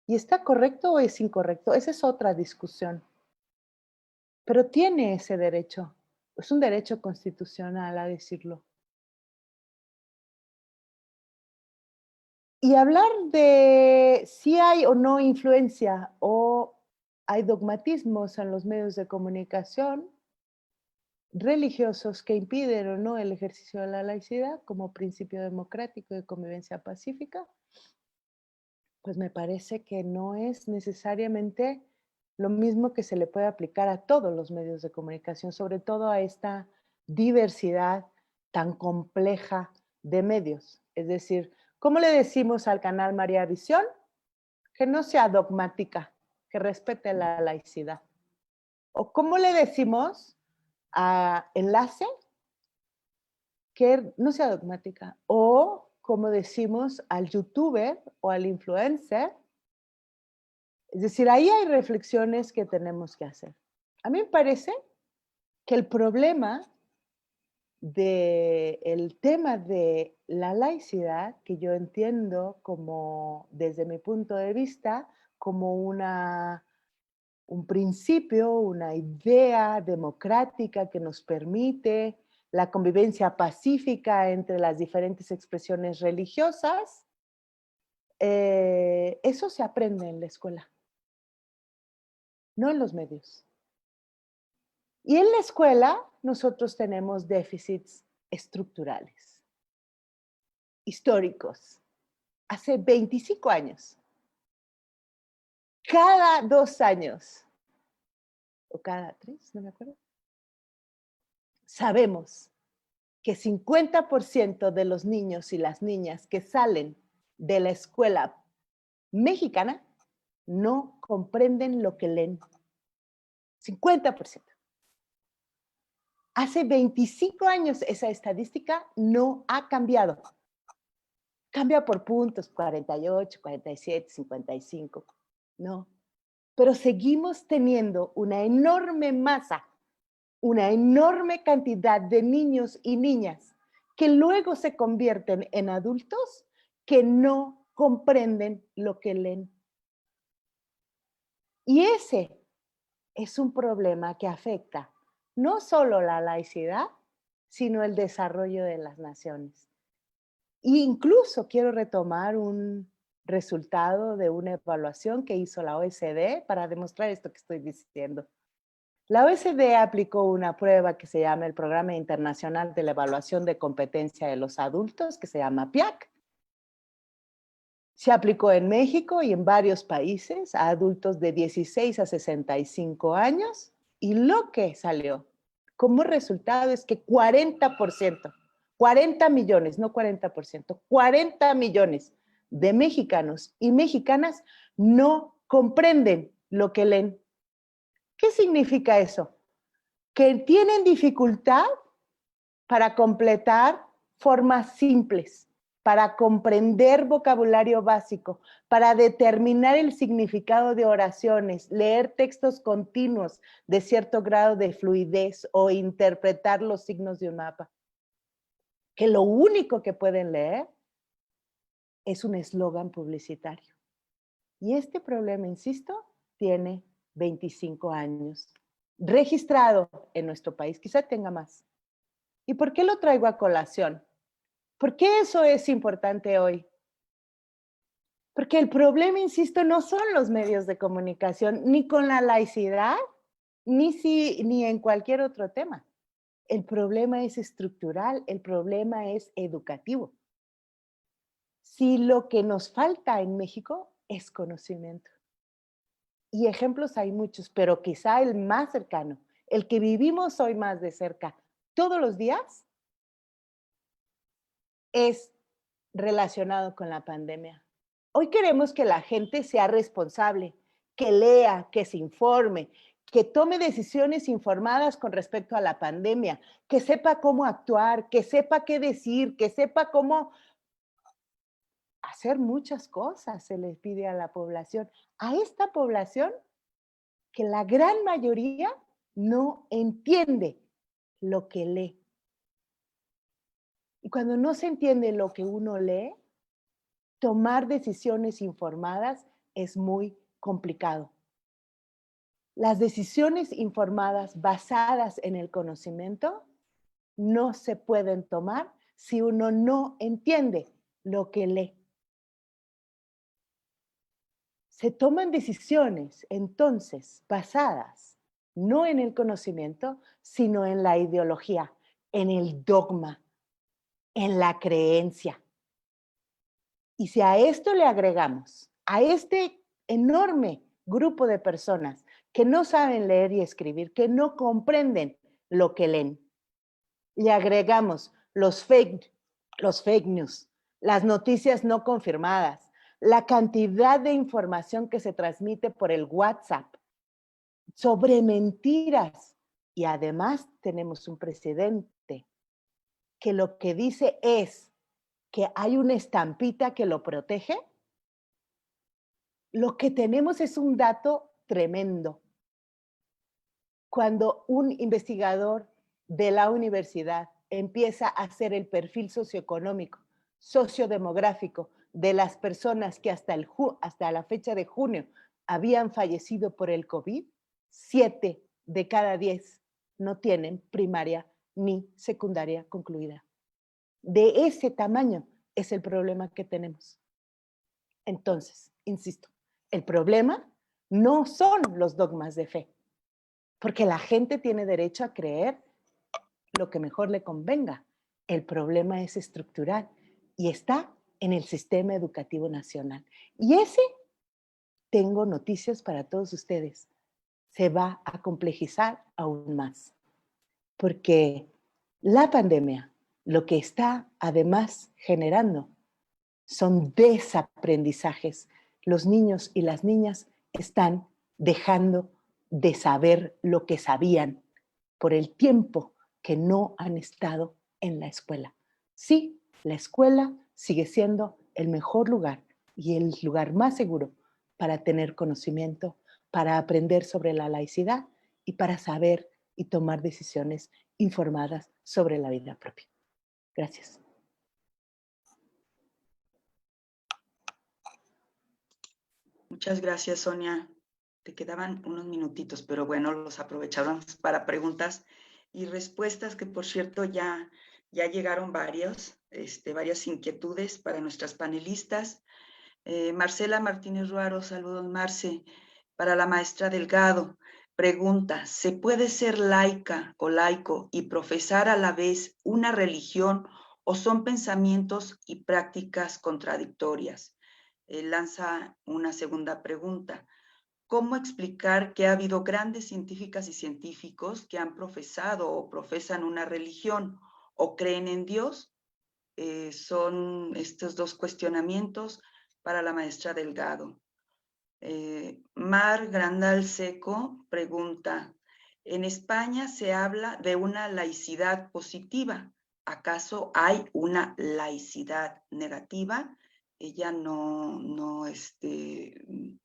¿Y está correcto o es incorrecto? Esa es otra discusión. Pero tiene ese derecho. Es un derecho constitucional a decirlo. Y hablar de si hay o no influencia o hay dogmatismos en los medios de comunicación religiosos que impiden o no el ejercicio de la laicidad como principio democrático de convivencia pacífica, pues me parece que no es necesariamente lo mismo que se le puede aplicar a todos los medios de comunicación, sobre todo a esta diversidad tan compleja de medios. Es decir, ¿cómo le decimos al canal María Visión? Que no sea dogmática, que respete la laicidad. ¿O cómo le decimos a Enlace? Que no sea dogmática. O como decimos al youtuber o al influencer. Es decir, ahí hay reflexiones que tenemos que hacer. A mí me parece que el problema del tema de la laicidad, que yo entiendo como, desde mi punto de vista, como un principio, una idea democrática que nos permite la convivencia pacífica entre las diferentes expresiones religiosas, eso se aprende en la escuela, no en los medios. Y en la escuela nosotros tenemos déficits estructurales, históricos. Hace 25 años, cada 2 años, o cada 3, no me acuerdo, sabemos que 50% de los niños y las niñas que salen de la escuela mexicana no comprenden lo que leen. 50%. Hace 25 años esa estadística no ha cambiado. Cambia por puntos, 48, 47, 55. No. Pero seguimos teniendo una enorme masa, una enorme cantidad de niños y niñas que luego se convierten en adultos que no comprenden lo que leen. Y ese es un problema que afecta no solo la laicidad, sino el desarrollo de las naciones. E incluso quiero retomar un resultado de una evaluación que hizo la OECD para demostrar esto que estoy diciendo. La OECD aplicó una prueba que se llama el Programa Internacional de la Evaluación de Competencia de los Adultos, que se llama PIAC. Se aplicó en México y en varios países a adultos de 16 a 65 años y lo que salió como resultado es que 40%, 40 millones, no 40%, 40 millones de mexicanos y mexicanas no comprenden lo que leen. ¿Qué significa eso? Que tienen dificultad para completar formas simples, para comprender vocabulario básico, para determinar el significado de oraciones, leer textos continuos de cierto grado de fluidez o interpretar los signos de un mapa. que lo único que pueden leer es un eslogan publicitario. Y este problema, insisto, tiene 25 años registrado en nuestro país, quizá tenga más. ¿Y por qué lo traigo a colación? ¿Por qué eso es importante hoy? Porque el problema, insisto, no son los medios de comunicación, ni con la laicidad, ni en cualquier otro tema. El problema es estructural, el problema es educativo. Si lo que nos falta en México es conocimiento. Y ejemplos hay muchos, pero quizá el más cercano, el que vivimos hoy más de cerca todos los días, es relacionado con la pandemia. Hoy queremos que la gente sea responsable, que lea, que se informe, que tome decisiones informadas con respecto a la pandemia, que sepa cómo actuar, que sepa qué decir, que sepa cómo hacer muchas cosas, se les pide a la población. A esta población, que la gran mayoría no entiende lo que lee. Y cuando no se entiende lo que uno lee, tomar decisiones informadas es muy complicado. Las decisiones informadas basadas en el conocimiento no se pueden tomar si uno no entiende lo que lee. Se toman decisiones, entonces, basadas no en el conocimiento, sino en la ideología, en el dogma, en la creencia. Y si a esto le agregamos, a este enorme grupo de personas que no saben leer y escribir, que no comprenden lo que leen, le agregamos los fake news, las noticias no confirmadas, la cantidad de información que se transmite por el WhatsApp sobre mentiras. Y además tenemos un presidente que lo que dice es que hay una estampita que lo protege. Lo que tenemos es un dato tremendo. Cuando un investigador de la universidad empieza a hacer el perfil socioeconómico, sociodemográfico de las personas que hasta la fecha de junio habían fallecido por el COVID, 7 de cada 10 no tienen primaria ni secundaria concluida. De ese tamaño es el problema que tenemos. Entonces, insisto, el problema no son los dogmas de fe, porque la gente tiene derecho a creer lo que mejor le convenga. El problema es estructural y está en el sistema educativo nacional. Y ese, tengo noticias para todos ustedes, se va a complejizar aún más, porque la pandemia lo que está además generando son desaprendizajes. Los niños y las niñas están dejando de saber lo que sabían por el tiempo que no han estado en la escuela. Sí, la escuela sigue siendo el mejor lugar y el lugar más seguro para tener conocimiento, para aprender sobre la laicidad y para saber y tomar decisiones informadas sobre la vida propia. Gracias. Muchas gracias, Sonia. Te quedaban unos minutitos, pero bueno, los aprovecharon para preguntas y respuestas, que por cierto ya llegaron varias inquietudes para nuestras panelistas. Marcela Martínez Ruaro, saludos, Marce. Para la maestra Delgado, pregunta, ¿se puede ser laica o laico y profesar a la vez una religión o son pensamientos y prácticas contradictorias? Lanza una segunda pregunta. ¿Cómo explicar que ha habido grandes científicas y científicos que han profesado o profesan una religión o creen en Dios? Son estos dos cuestionamientos para la maestra Delgado. Mar Grandal Seco pregunta, en España se habla de una laicidad positiva. ¿Acaso hay una laicidad negativa? Ella no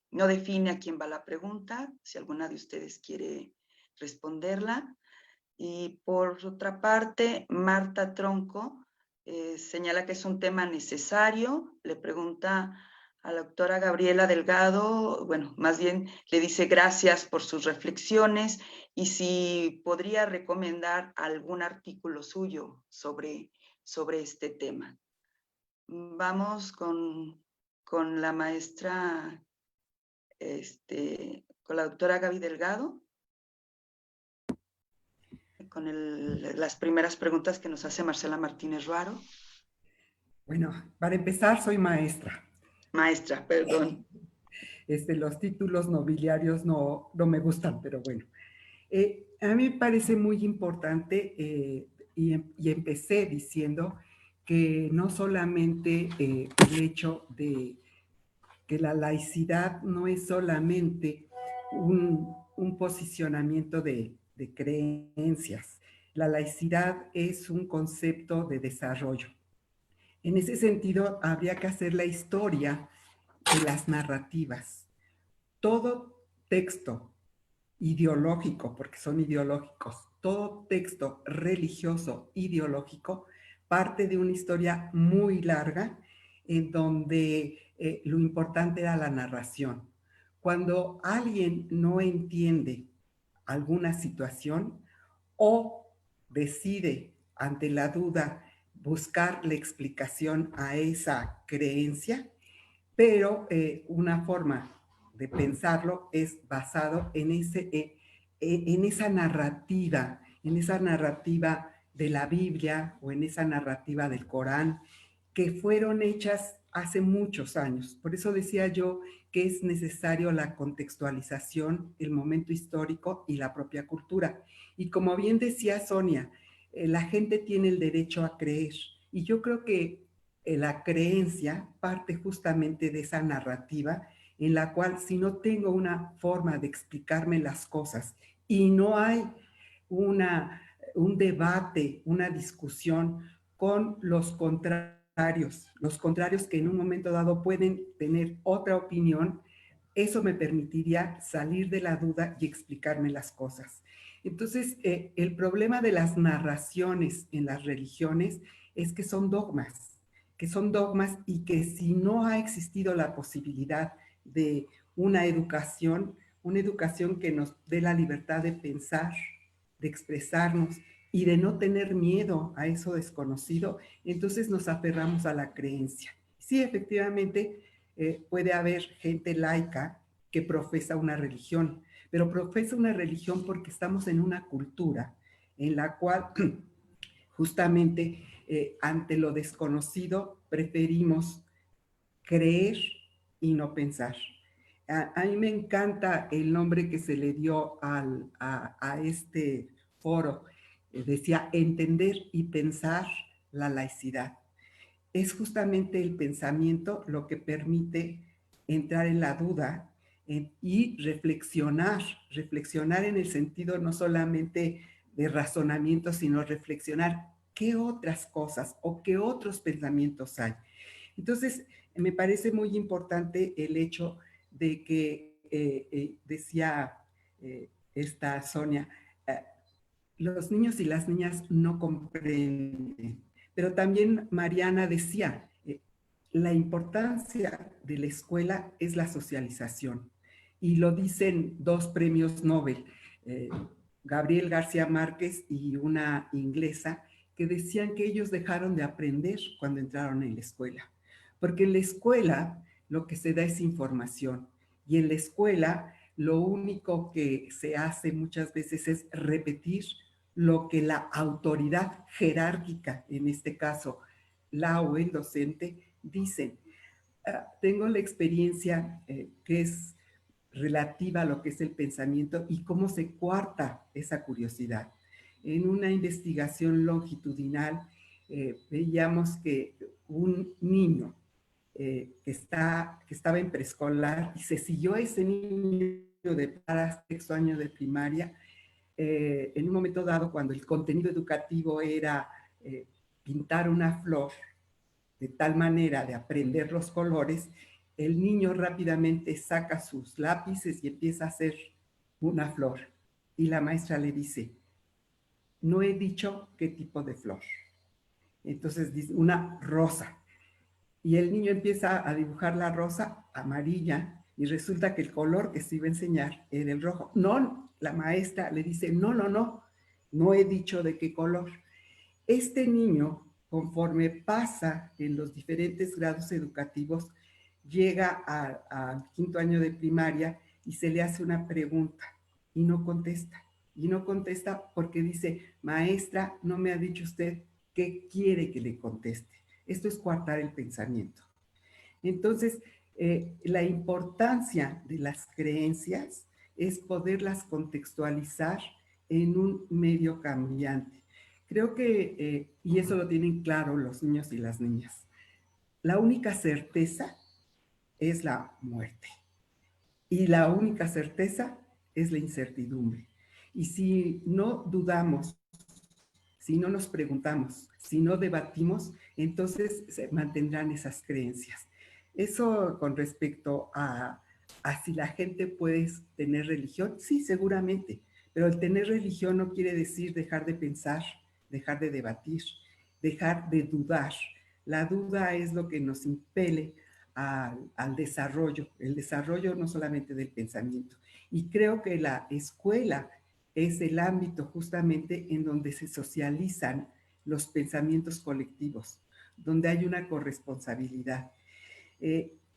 define a quién va la pregunta, si alguna de ustedes quiere responderla. Y por otra parte, Marta Tronco señala que es un tema necesario, le pregunta a la doctora Gabriela Delgado, bueno, más bien le dice gracias por sus reflexiones y si podría recomendar algún artículo suyo sobre este tema. Vamos con la maestra, con la doctora Gaby Delgado, con las primeras preguntas que nos hace Marcela Martínez Ruaro. Bueno, para empezar, soy maestra. Maestra, perdón. Los títulos nobiliarios no me gustan, pero bueno. A mí me parece muy importante y empecé diciendo que no solamente el hecho de que la laicidad no es solamente un posicionamiento de creencias. La laicidad es un concepto de desarrollo. En ese sentido, habría que hacer la historia de las narrativas. Todo texto ideológico, porque son ideológicos, todo texto religioso ideológico parte de una historia muy larga en donde lo importante era la narración. Cuando alguien no entiende alguna situación o decide ante la duda buscar la explicación a esa creencia, pero una forma de pensarlo es basado en esa narrativa de la Biblia o en esa narrativa del Corán que fueron hechas hace muchos años. Por eso decía yo que es necesario la contextualización, el momento histórico y la propia cultura. Y como bien decía Sonia, la gente tiene el derecho a creer. Y yo creo que la creencia parte justamente de esa narrativa en la cual si no tengo una forma de explicarme las cosas y no hay un debate, una discusión con los contrarios que en un momento dado pueden tener otra opinión, eso me permitiría salir de la duda y explicarme las cosas. Entonces, el problema de las narraciones en las religiones es que son dogmas y que si no ha existido la posibilidad de una educación que nos dé la libertad de pensar, de expresarnos y de no tener miedo a eso desconocido, entonces nos aferramos a la creencia. Sí, efectivamente, puede haber gente laica que profesa una religión, pero profesa una religión porque estamos en una cultura en la cual justamente ante lo desconocido preferimos creer y no pensar. A mí me encanta el nombre que se le dio a este foro. Decía entender y pensar la laicidad. Es justamente el pensamiento lo que permite entrar en la duda y reflexionar en el sentido no solamente de razonamiento, sino reflexionar qué otras cosas o qué otros pensamientos hay. Entonces, me parece muy importante el hecho de que, decía esta Sonia, los niños y las niñas no comprenden. Pero también Mariana decía, la importancia de la escuela es la socialización. Y lo dicen dos premios Nobel, Gabriel García Márquez y una inglesa, que decían que ellos dejaron de aprender cuando entraron en la escuela. Porque en la escuela lo que se da es información. Y en la escuela lo único que se hace muchas veces es repetir lo que la autoridad jerárquica, en este caso la o el docente, dicen. Tengo la experiencia que es relativa a lo que es el pensamiento y cómo se coarta esa curiosidad. En una investigación longitudinal veíamos que un niño que estaba en preescolar y se siguió a ese niño para sexto año de primaria, en un momento dado, cuando el contenido educativo era pintar una flor, de tal manera de aprender los colores, el niño rápidamente saca sus lápices y empieza a hacer una flor. Y la maestra le dice, no he dicho qué tipo de flor. Entonces dice una rosa. Y el niño empieza a dibujar la rosa amarilla y resulta que el color que se iba a enseñar era el rojo. No, la maestra le dice, no, no, no, no he dicho de qué color. Este niño, conforme pasa en los diferentes grados educativos, llega al quinto año de primaria y se le hace una pregunta y no contesta. Y no contesta porque dice, maestra, no me ha dicho usted qué quiere que le conteste. Esto es coartar el pensamiento. Entonces, la importancia de las creencias es poderlas contextualizar en un medio cambiante. Creo que, y eso lo tienen claro los niños y las niñas, la única certeza es la muerte. Y la única certeza es la incertidumbre. Y si no dudamos, si no nos preguntamos, si no debatimos, entonces se mantendrán esas creencias. Eso con respecto a si la gente puede tener religión, sí, seguramente, pero el tener religión no quiere decir dejar de pensar, dejar de debatir, dejar de dudar. La duda es lo que nos impele al desarrollo, el desarrollo no solamente del pensamiento. Y creo que la escuela es el ámbito justamente en donde se socializan los pensamientos colectivos, donde hay una corresponsabilidad.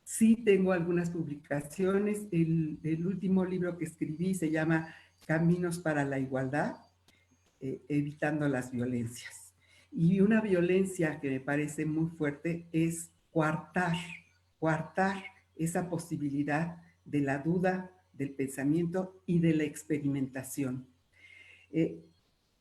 Sí tengo algunas publicaciones. El último libro que escribí se llama Caminos para la Igualdad, evitando las violencias. Y una violencia que me parece muy fuerte es coartar esa posibilidad de la duda, del pensamiento y de la experimentación.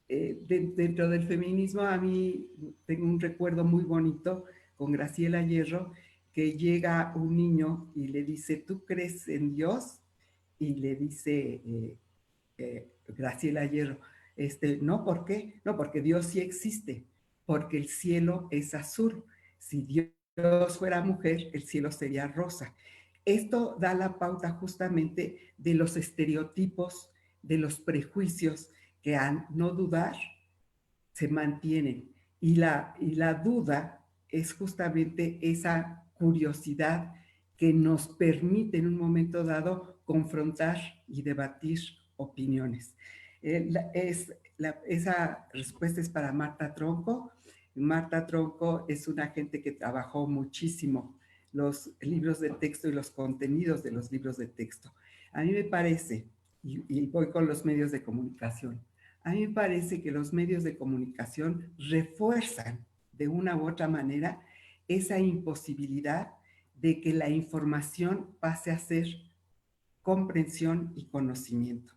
Dentro del feminismo a mí tengo un recuerdo muy bonito con Graciela Hierro, que llega un niño y le dice, ¿tú crees en Dios? Y le dice Graciela Hierro, no, ¿por qué? No, porque Dios sí existe, porque el cielo es azul. Si Dios fuera mujer, el cielo sería rosa. Esto da la pauta justamente de los estereotipos, de los prejuicios que al no dudar se mantienen. Y la duda es justamente esa curiosidad que nos permite en un momento dado confrontar y debatir opiniones. Esa respuesta es para Marta Tronco. Marta Tronco es una gente que trabajó muchísimo los libros de texto y los contenidos de los libros de texto. A mí me parece, y voy con los medios de comunicación, a mí me parece que los medios de comunicación refuerzan de una u otra manera esa imposibilidad de que la información pase a ser comprensión y conocimiento.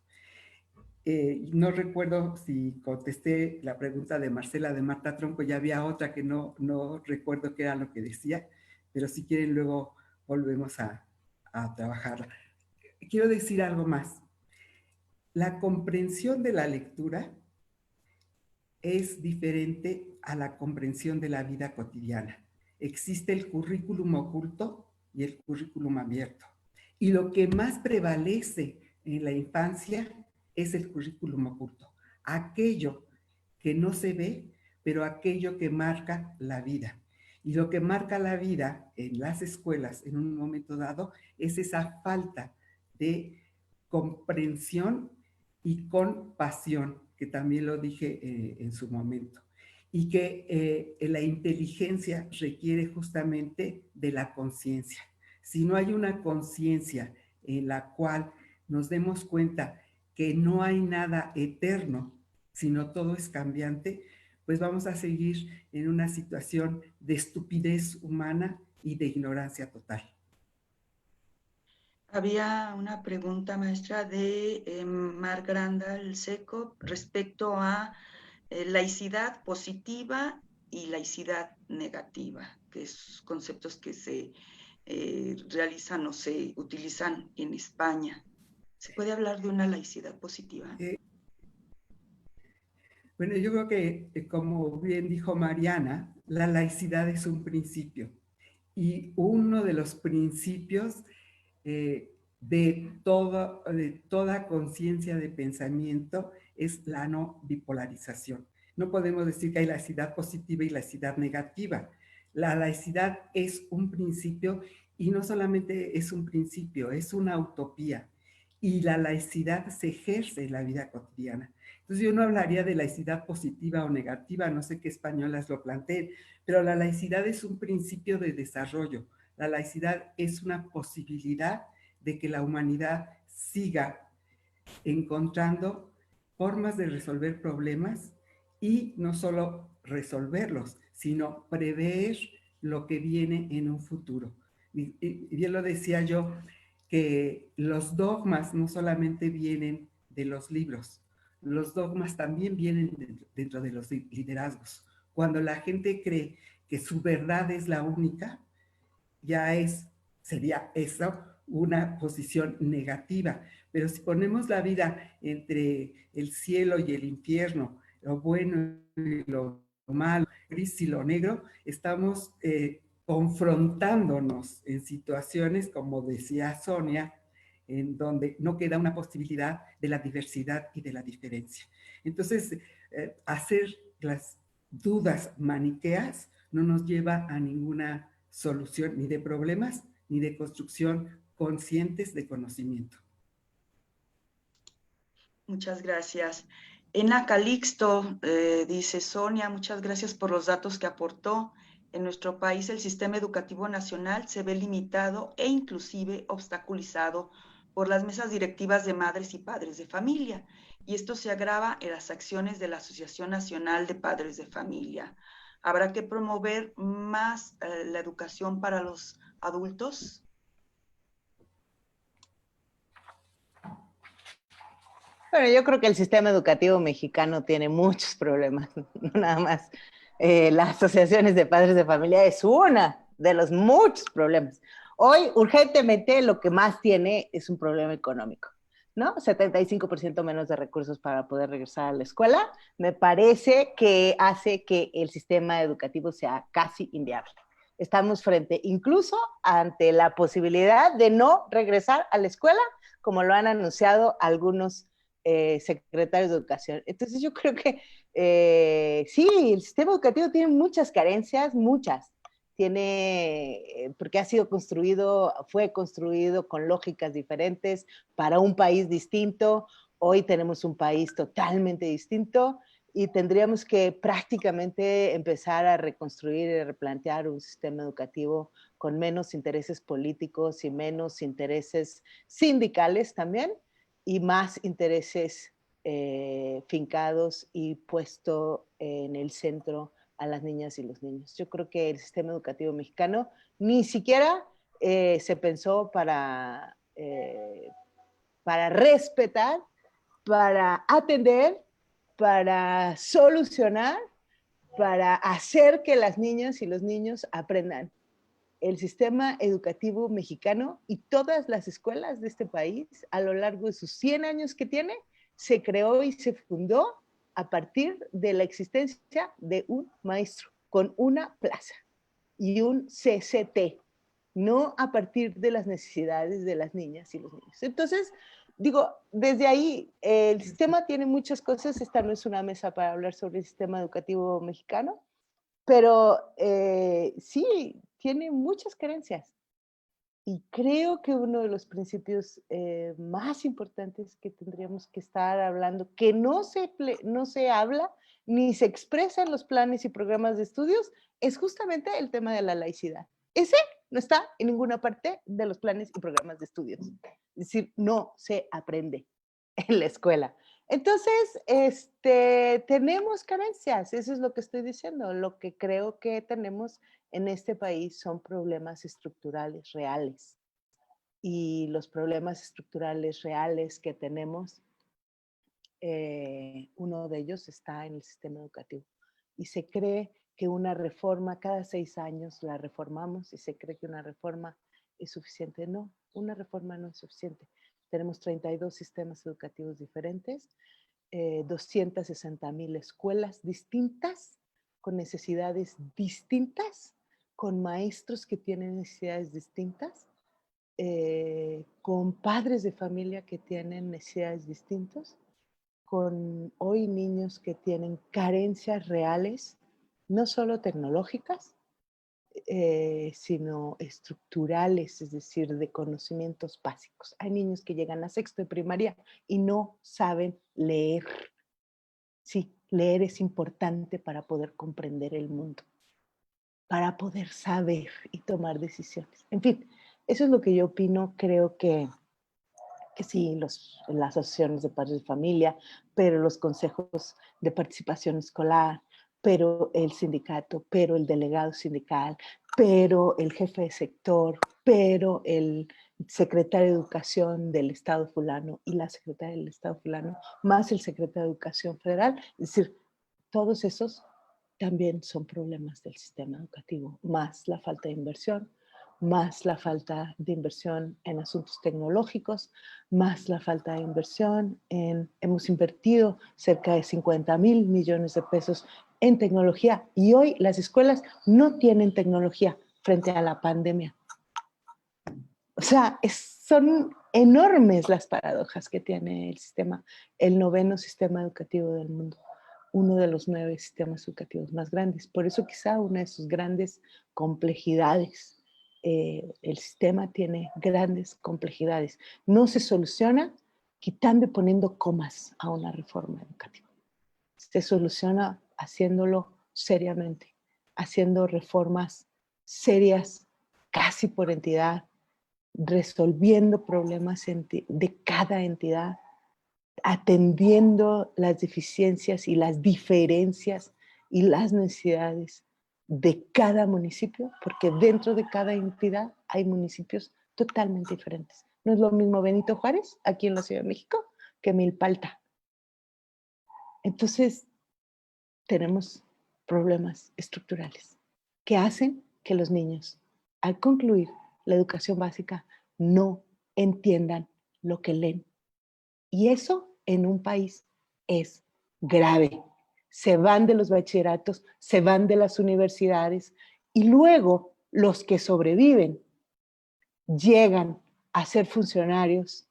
No recuerdo si contesté la pregunta de Marcela de Marta Tronco, ya había otra que no recuerdo qué era lo que decía, pero si quieren luego volvemos a trabajarla. Quiero decir algo más. La comprensión de la lectura es diferente a la comprensión de la vida cotidiana. Existe el currículum oculto y el currículum abierto. Y lo que más prevalece en la infancia es el currículum oculto. Aquello que no se ve, pero aquello que marca la vida. Y lo que marca la vida en las escuelas en un momento dado es esa falta de comprensión y compasión, que también lo dije en su momento, y que la inteligencia requiere justamente de la conciencia. Si no hay una conciencia en la cual nos demos cuenta que no hay nada eterno, sino todo es cambiante, pues vamos a seguir en una situación de estupidez humana y de ignorancia total. Había una pregunta, maestra, de Mar Grandal Seco respecto a laicidad positiva y laicidad negativa, que es conceptos que se realizan o se utilizan en España. ¿Se puede hablar de una laicidad positiva? Bueno, yo creo que, como bien dijo Mariana, la laicidad es un principio. Y uno de los principios de toda conciencia de pensamiento es la no bipolarización. No podemos decir que hay laicidad positiva y laicidad negativa. La laicidad es un principio y no solamente es un principio, es una utopía. Y la laicidad se ejerce en la vida cotidiana. Entonces yo no hablaría de laicidad positiva o negativa, no sé qué españolas lo planteen, pero la laicidad es un principio de desarrollo. La laicidad es una posibilidad de que la humanidad siga encontrando formas de resolver problemas y no solo resolverlos, sino prever lo que viene en un futuro. Y bien lo decía yo, que los dogmas no solamente vienen de los libros, los dogmas también vienen dentro de los liderazgos. Cuando la gente cree que su verdad es la única, sería eso una posición negativa. Pero si ponemos la vida entre el cielo y el infierno, lo bueno y lo malo, gris y lo negro, estamos confrontándonos en situaciones, como decía Sonia, en donde no queda una posibilidad de la diversidad y de la diferencia. Entonces, hacer las dudas maniqueas no nos lleva a ninguna solución ni de problemas ni de construcción conscientes de conocimiento. Muchas gracias. Ena Calixto dice: Sonia, muchas gracias por los datos que aportó. En nuestro país el sistema educativo nacional se ve limitado e inclusive obstaculizado por las mesas directivas de madres y padres de familia. Y esto se agrava en las acciones de la Asociación Nacional de Padres de Familia. ¿Habrá que promover más la educación para los adultos? Bueno, yo creo que el sistema educativo mexicano tiene muchos problemas, no nada más. Las asociaciones de padres de familia es una de los muchos problemas. Hoy, urgentemente, lo que más tiene es un problema económico, ¿no? 75% menos de recursos para poder regresar a la escuela, me parece que hace que el sistema educativo sea casi inviable. Estamos frente incluso ante la posibilidad de no regresar a la escuela, como lo han anunciado algunos secretarios de educación. Entonces yo creo que sí, el sistema educativo tiene muchas carencias, muchas. Tiene, porque ha sido construido, fue construido con lógicas diferentes para un país distinto. Hoy tenemos un país totalmente distinto y tendríamos que prácticamente empezar a reconstruir y replantear un sistema educativo con menos intereses políticos y menos intereses sindicales también, y más intereses fincados y puesto en el centro a las niñas y los niños. Yo creo que el sistema educativo mexicano ni siquiera se pensó para respetar, para atender, para solucionar, para hacer que las niñas y los niños aprendan. El sistema educativo mexicano y todas las escuelas de este país, a lo largo de sus 100 años que tiene, se creó y se fundó a partir de la existencia de un maestro con una plaza y un CCT, no a partir de las necesidades de las niñas y los niños. Entonces, digo, desde ahí, el sistema tiene muchas cosas. Esta no es una mesa para hablar sobre el sistema educativo mexicano, pero sí, tiene muchas carencias. Y creo que uno de los principios más importantes que tendríamos que estar hablando, que no se habla ni se expresa en los planes y programas de estudios, es justamente el tema de la laicidad. Ese no está en ninguna parte de los planes y programas de estudios. Es decir, no se aprende en la escuela. Entonces, tenemos carencias, eso es lo que estoy diciendo. Lo que creo que tenemos en este país son problemas estructurales reales. Y los problemas estructurales reales que tenemos, uno de ellos está en el sistema educativo. Y se cree que una reforma, cada 6 años la reformamos y se cree que una reforma es suficiente. No, una reforma no es suficiente. Tenemos 32 sistemas educativos diferentes, 260,000 escuelas distintas, con necesidades distintas, con maestros que tienen necesidades distintas, con padres de familia que tienen necesidades distintas. con hoy niños que tienen carencias reales, no solo tecnológicas, sino estructurales, es decir, de conocimientos básicos. Hay niños que llegan a sexto de primaria y no saben leer. Sí, leer es importante para poder comprender el mundo, para poder saber y tomar decisiones. En fin, eso es lo que yo opino. Creo que sí, las asociaciones de padres de familia, pero los consejos de participación escolar, pero el sindicato, pero el delegado sindical, pero el jefe de sector, pero el secretario de Educación del Estado fulano y la secretaria del Estado fulano, más el secretario de Educación federal. Es decir, todos esos también son problemas del sistema educativo, más la falta de inversión, más la falta de inversión en asuntos tecnológicos, más la falta de inversión hemos invertido cerca de 50,000 millones de pesos en tecnología y hoy las escuelas no tienen tecnología frente a la pandemia. O sea, son enormes las paradojas que tiene el sistema, el 9º sistema educativo del mundo, uno de los 9 sistemas educativos más grandes. Por eso quizá una de sus grandes complejidades. El sistema tiene grandes complejidades. No se soluciona quitando y poniendo comas a una reforma educativa. Se soluciona haciéndolo seriamente, haciendo reformas serias, casi por entidad, resolviendo problemas de cada entidad, atendiendo las deficiencias y las diferencias y las necesidades de cada municipio, porque dentro de cada entidad hay municipios totalmente diferentes. No es lo mismo Benito Juárez, aquí en la Ciudad de México, que Milpalta. Entonces, tenemos problemas estructurales que hacen que los niños, al concluir la educación básica, no entiendan lo que leen. Y eso en un país es grave. Se van de los bachilleratos, se van de las universidades y luego los que sobreviven llegan a ser funcionarios,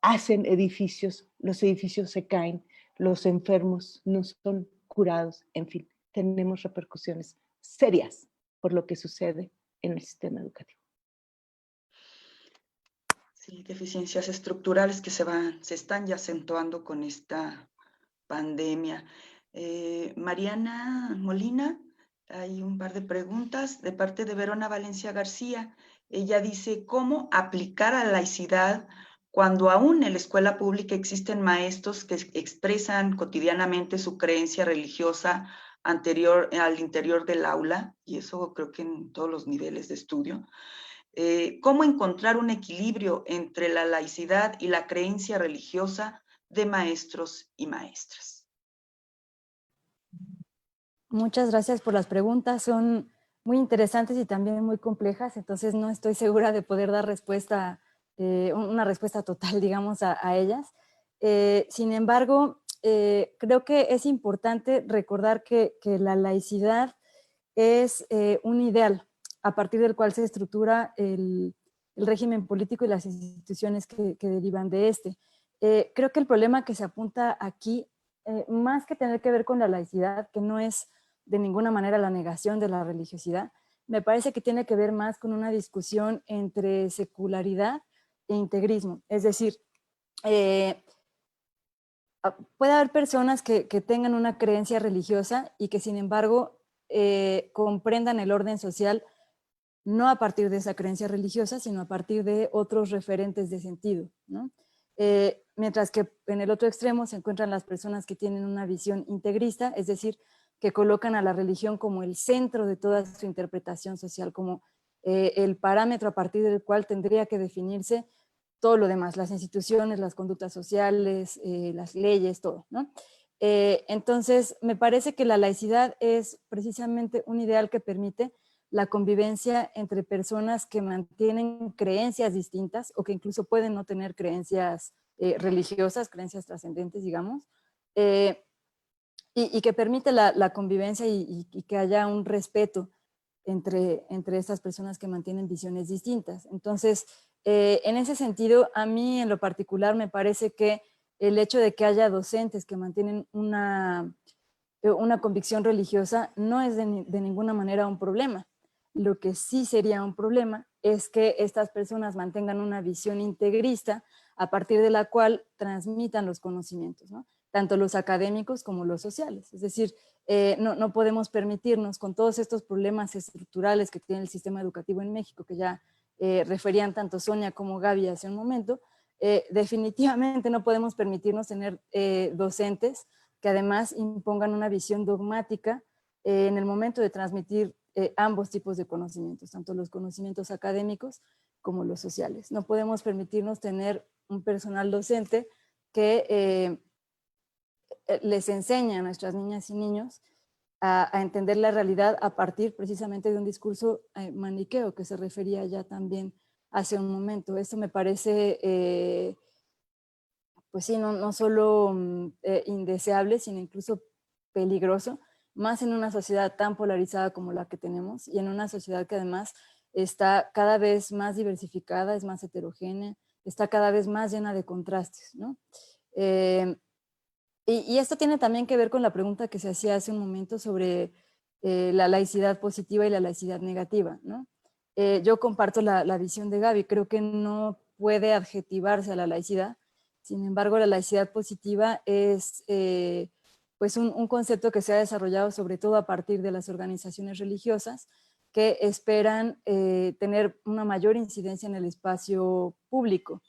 hacen edificios, los edificios se caen, los enfermos no son curados, en fin, tenemos repercusiones serias por lo que sucede en el sistema educativo. Sí, deficiencias estructurales que se están ya acentuando con esta pandemia. Mariana Molina, hay un par de preguntas de parte de Verona Valencia García. Ella dice, ¿cómo aplicar a la laicidad cuando aún en la escuela pública existen maestros que expresan cotidianamente su creencia religiosa al interior del aula? Y eso creo que en todos los niveles de estudio. ¿Cómo encontrar un equilibrio entre la laicidad y la creencia religiosa de maestros y maestras? Muchas gracias por las preguntas. Son muy interesantes y también muy complejas, entonces no estoy segura de poder dar respuesta, una respuesta total, digamos, a ellas. Sin embargo, creo que es importante recordar que la laicidad es un ideal a partir del cual se estructura el régimen político y las instituciones que derivan de este. Creo que el problema que se apunta aquí, más que tener que ver con la laicidad, que no es de ninguna manera la negación de la religiosidad, me parece que tiene que ver más con una discusión entre secularidad e integrismo. Es decir, puede haber personas que tengan una creencia religiosa y que sin embargo comprendan el orden social no a partir de esa creencia religiosa, sino a partir de otros referentes de sentido, ¿no? Mientras que en el otro extremo se encuentran las personas que tienen una visión integrista, es decir, que colocan a la religión como el centro de toda su interpretación social, como el parámetro a partir del cual tendría que definirse todo lo demás, las instituciones, las conductas sociales, las leyes, todo, ¿no? Entonces, me parece que la laicidad es precisamente un ideal que permite la convivencia entre personas que mantienen creencias distintas o que incluso pueden no tener creencias religiosas, creencias trascendentes, digamos, y que permite la convivencia y que haya un respeto entre estas personas que mantienen visiones distintas. Entonces, en ese sentido, a mí en lo particular me parece que el hecho de que haya docentes que mantienen una convicción religiosa no es de ninguna manera un problema. Lo que sí sería un problema es que estas personas mantengan una visión integrista a partir de la cual transmitan los conocimientos, ¿no? Tanto los académicos como los sociales. Es decir, no podemos permitirnos, con todos estos problemas estructurales que tiene el sistema educativo en México, que ya referían tanto Sonia como Gaby hace un momento, definitivamente no podemos permitirnos tener docentes que además impongan una visión dogmática en el momento de transmitir ambos tipos de conocimientos, tanto los conocimientos académicos como los sociales. No podemos permitirnos tener un personal docente que les enseña a nuestras niñas y niños a entender la realidad a partir precisamente de un discurso maniqueo que se refería ya también hace un momento. Esto me parece, pues sí, no solo indeseable, sino incluso peligroso, más en una sociedad tan polarizada como la que tenemos y en una sociedad que además está cada vez más diversificada, es más heterogénea, está cada vez más llena de contrastes, ¿no? Y esto tiene también que ver con la pregunta que se hacía hace un momento sobre la laicidad positiva y la laicidad negativa, ¿no? Yo comparto la visión de Gaby, creo que no puede adjetivarse a la laicidad, sin embargo la laicidad positiva es pues un concepto que se ha desarrollado sobre todo a partir de las organizaciones religiosas que esperan tener una mayor incidencia en el espacio público.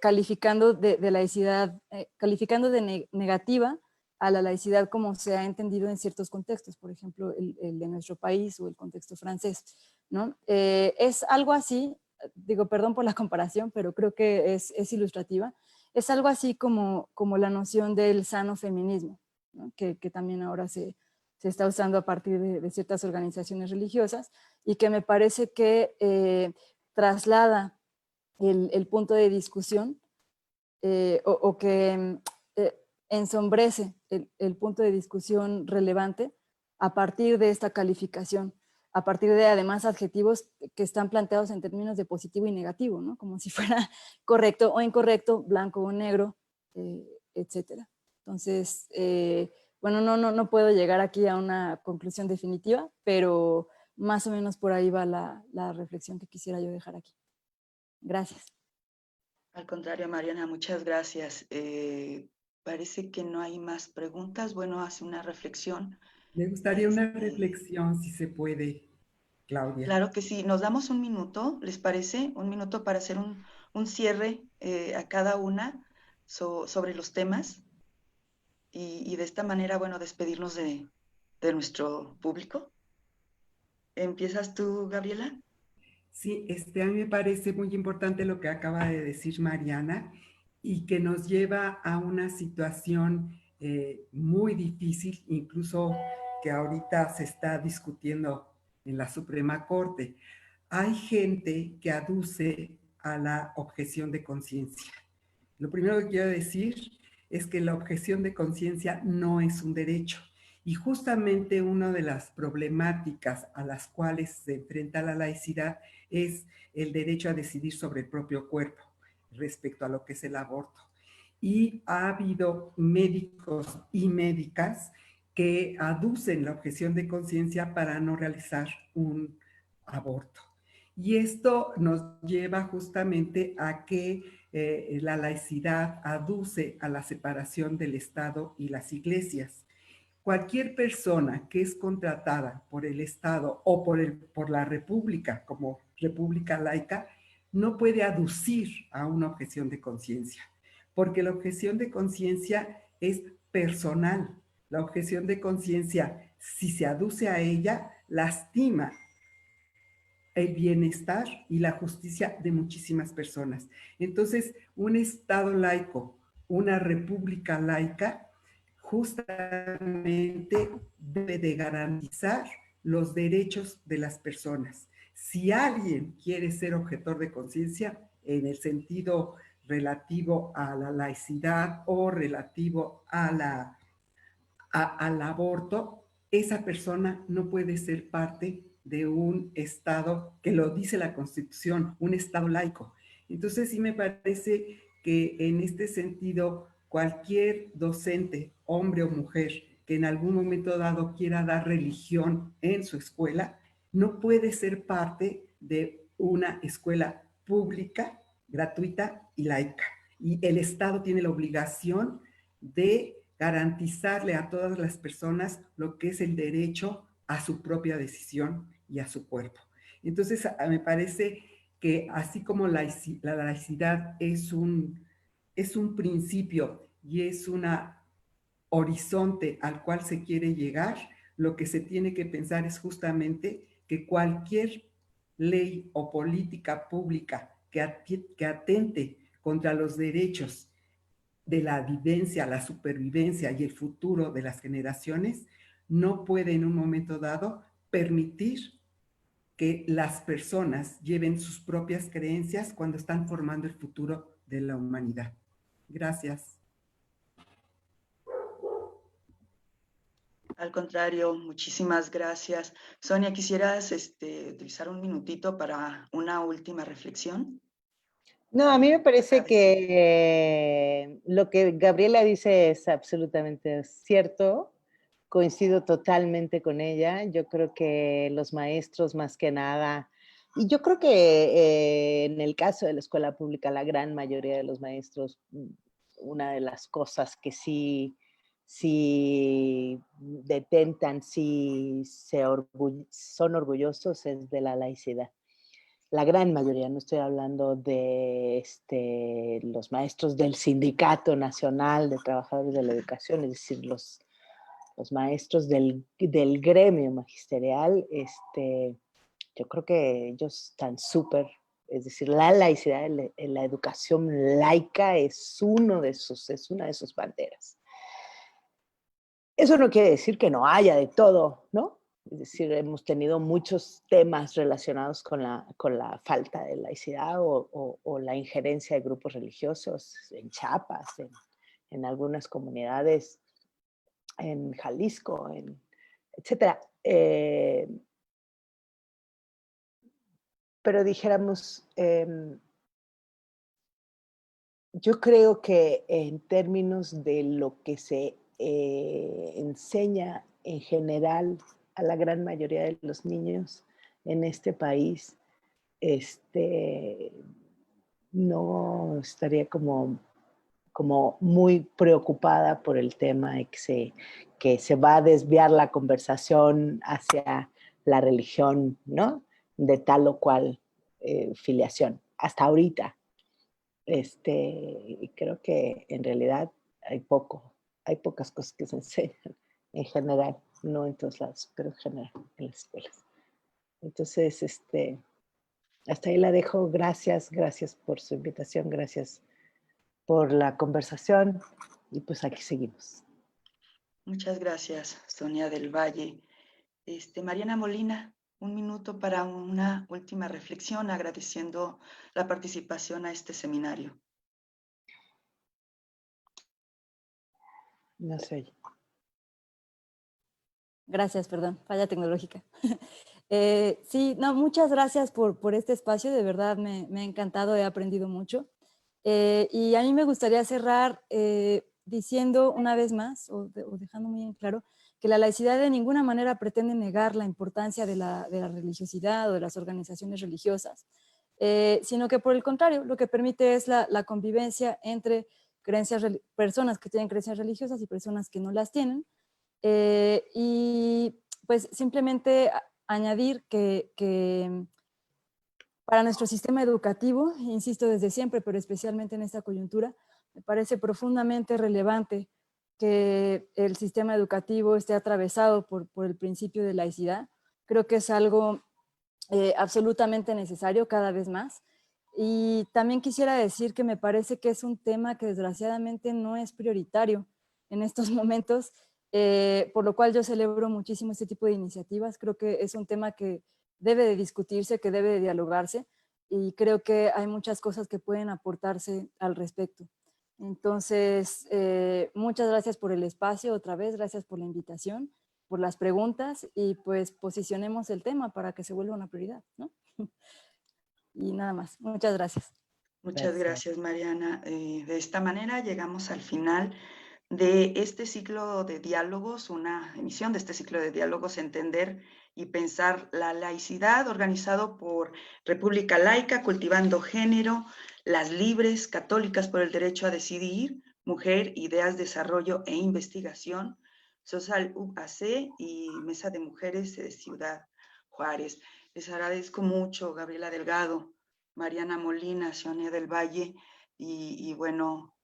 Calificando de laicidad, calificando de negativa a la laicidad como se ha entendido en ciertos contextos, por ejemplo, el de nuestro país o el contexto francés, ¿no? Es algo así, digo, perdón por la comparación, pero creo que es ilustrativa, es algo así como la noción del sano feminismo, ¿no? que también ahora se está usando a partir de ciertas organizaciones religiosas y que me parece que traslada el punto de discusión o que ensombrece el punto de discusión relevante a partir de esta calificación, a partir de además adjetivos que están planteados en términos de positivo y negativo, ¿no? Como si fuera correcto o incorrecto, blanco o negro, etcétera. Entonces, bueno, no puedo llegar aquí a una conclusión definitiva, pero más o menos por ahí va la reflexión que quisiera yo dejar aquí. Gracias. Al contrario, Mariana, muchas gracias. Parece que no hay más preguntas. Bueno, hace una reflexión. Me gustaría una reflexión, si se puede, Claudia. Claro que sí. Nos damos un minuto, ¿les parece? Un minuto para hacer un cierre a cada una sobre los temas y de esta manera, bueno, despedirnos de nuestro público. ¿Empiezas tú, Gabriela? Sí, a mí me parece muy importante lo que acaba de decir Mariana y que nos lleva a una situación muy difícil, incluso que ahorita se está discutiendo en la Suprema Corte. Hay gente que aduce a la objeción de conciencia. Lo primero que quiero decir es que la objeción de conciencia no es un derecho. Y justamente una de las problemáticas a las cuales se enfrenta la laicidad es el derecho a decidir sobre el propio cuerpo respecto a lo que es el aborto. Y ha habido médicos y médicas que aducen la objeción de conciencia para no realizar un aborto. Y esto nos lleva justamente a que la laicidad aduce a la separación del Estado y las iglesias. Cualquier persona que es contratada por el Estado o por la República como república laica no puede aducir a una objeción de conciencia, porque la objeción de conciencia es personal. La objeción de conciencia, si se aduce a ella, lastima el bienestar y la justicia de muchísimas personas. Entonces, un Estado laico, una república laica, justamente debe de garantizar los derechos de las personas. Si alguien quiere ser objetor de conciencia en el sentido relativo a la laicidad o relativo al aborto, esa persona no puede ser parte de un Estado que lo dice la Constitución, un Estado laico. Entonces sí me parece que en este sentido cualquier docente, hombre o mujer, que en algún momento dado quiera dar religión en su escuela, no puede ser parte de una escuela pública, gratuita y laica. Y el Estado tiene la obligación de garantizarle a todas las personas lo que es el derecho a su propia decisión y a su cuerpo. Entonces, me parece que así como la laicidad es un principio y es un horizonte al cual se quiere llegar, lo que se tiene que pensar es justamente que cualquier ley o política pública que atente contra los derechos de la vivencia, la supervivencia y el futuro de las generaciones, no puede en un momento dado permitir que las personas lleven sus propias creencias cuando están formando el futuro de la humanidad. Gracias. Al contrario, muchísimas gracias. Sonia, ¿quisieras utilizar un minutito para una última reflexión? No, a mí me parece A ver. que lo que Gabriela dice es absolutamente cierto. Coincido totalmente con ella. Yo creo que los maestros más que nada, y yo creo que en el caso de la escuela pública, la gran mayoría de los maestros, una de las cosas que sí detentan, sí son orgullosos es de la laicidad. La gran mayoría, no estoy hablando de los maestros del Sindicato Nacional de Trabajadores de la Educación, es decir, los maestros del gremio magisterial, yo creo que ellos están súper, es decir, la laicidad en la educación laica es una de sus banderas. Eso no quiere decir que no haya de todo, ¿no? Es decir, hemos tenido muchos temas relacionados con la falta de laicidad o la injerencia de grupos religiosos en Chiapas, en algunas comunidades, en Jalisco, etcétera. Pero dijéramos, yo creo que en términos de lo que se enseña en general a la gran mayoría de los niños en este país, no estaría como muy preocupada por el tema de que se va a desviar la conversación hacia la religión, ¿no? De tal o cual filiación. Hasta ahorita. Creo que en realidad hay pocas cosas que se enseñan en general, no en todos lados, pero en general en las escuelas. Entonces, hasta ahí la dejo. Gracias por su invitación, gracias por la conversación y pues aquí seguimos. Muchas gracias, Sonia del Valle. Mariana Molina, un minuto para una última reflexión, agradeciendo la participación a este seminario. No sé. Gracias, perdón, falla tecnológica. Sí, no, muchas gracias por este espacio, de verdad me ha encantado, he aprendido mucho. Y a mí me gustaría cerrar diciendo una vez más, o dejando muy en claro, que la laicidad de ninguna manera pretende negar la importancia de la religiosidad o de las organizaciones religiosas, sino que por el contrario, lo que permite es la convivencia entre personas que tienen creencias religiosas y personas que no las tienen. Y pues simplemente añadir que para nuestro sistema educativo, insisto desde siempre, pero especialmente en esta coyuntura, me parece profundamente relevante que el sistema educativo esté atravesado por el principio de laicidad. Creo que es algo absolutamente necesario cada vez más. Y también quisiera decir que me parece que es un tema que desgraciadamente no es prioritario en estos momentos, por lo cual yo celebro muchísimo este tipo de iniciativas. Creo que es un tema que debe de discutirse, que debe de dialogarse, y creo que hay muchas cosas que pueden aportarse al respecto. Entonces, muchas gracias por el espacio otra vez, gracias por la invitación, por las preguntas, y pues posicionemos el tema para que se vuelva una prioridad, ¿no? Y nada más, muchas gracias. Muchas Gracias. gracias, Mariana. De esta manera llegamos al final de este ciclo de diálogos, una emisión de este ciclo de diálogos, Entender y Pensar la Laicidad, organizado por República Laica, Cultivando Género, Las Libres, Católicas por el Derecho a Decidir, Mujer, Ideas, Desarrollo e Investigación, Social UAC y Mesa de Mujeres de Ciudad Juárez. Les agradezco mucho, Gabriela Delgado, Mariana Molina, Sionia del Valle, y bueno,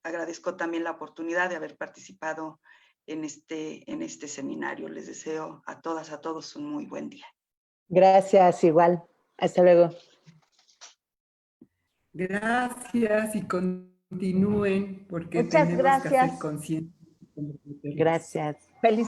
agradezco también la oportunidad de haber participado en este seminario. Les deseo a todas, a todos un muy buen día. Gracias, igual. Hasta luego. Gracias y continúen porque Muchas tenemos que hacer gracias. conciencia. Gracias. Feliz